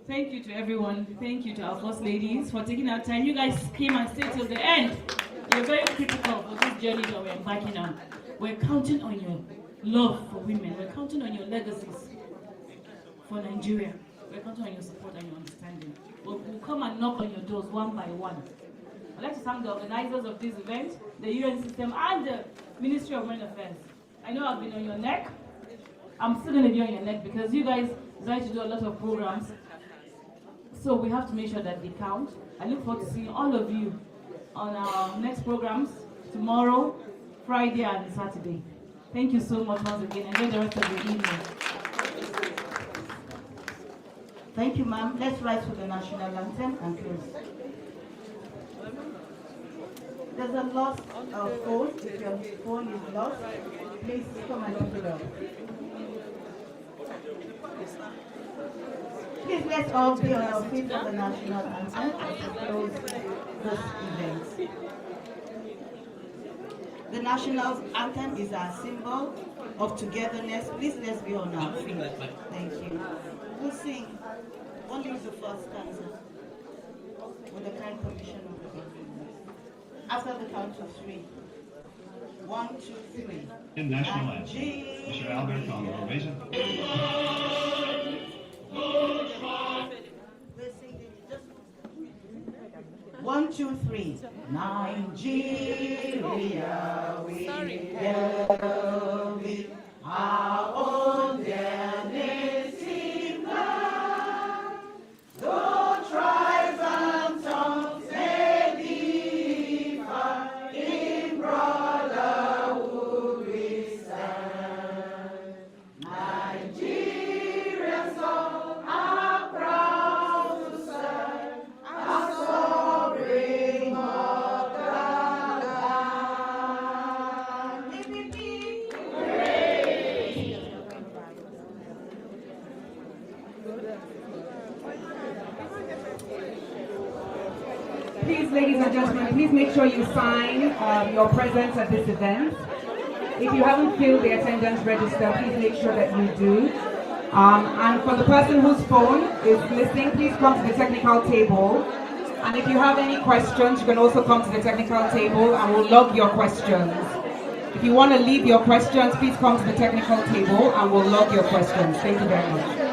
Thank you to everyone. Thank you to our first ladies for taking our time. You guys came and stayed till the end. You're very critical for this journey that we're embarking on. We're counting on your love for women. We're counting on your legacies for Nigeria. We're counting on your support and your understanding. We'll come and knock on your doors one by one. I'd like to thank the organizers of this event, the UN system, and the Ministry of Women Affairs. I know I've been on your neck. I'm still going to be on your neck because you guys decide to do a lot of programs. So we have to make sure that they count. I look forward to seeing all of you on our next programs tomorrow, Friday, and Saturday. Thank you so much once again. Enjoy the rest of the evening. Thank you, ma'am. Let's rise for the national anthem and close. There's a loss of phone. If your phone is lost, please come and pick it up. Please let's all be on our feet for the national anthem as we close this event. The national anthem is our symbol of togetherness. Please let's be on our feet. Thank you. We'll sing only the first stanza with the kind permission of the government. After the count of 3. 1, 2, 3. In national anthem, Mr. Albert Congo, raise it. One, two, three. Nigeria, we love it. Our own dear native land. Though tribes and tongues may differ, in brotherhood we stand. Nigerians all are proud to serve our sovereign motherland. Please, ladies and gentlemen, please make sure you sign your presence at this event. If you haven't filled the attendance register, please make sure that you do. And for the person whose phone is missing, please come to the technical table. And if you have any questions, you can also come to the technical table and we'll log your questions. If you want to leave your questions, please come to the technical table and we'll log your questions. Thank you very much.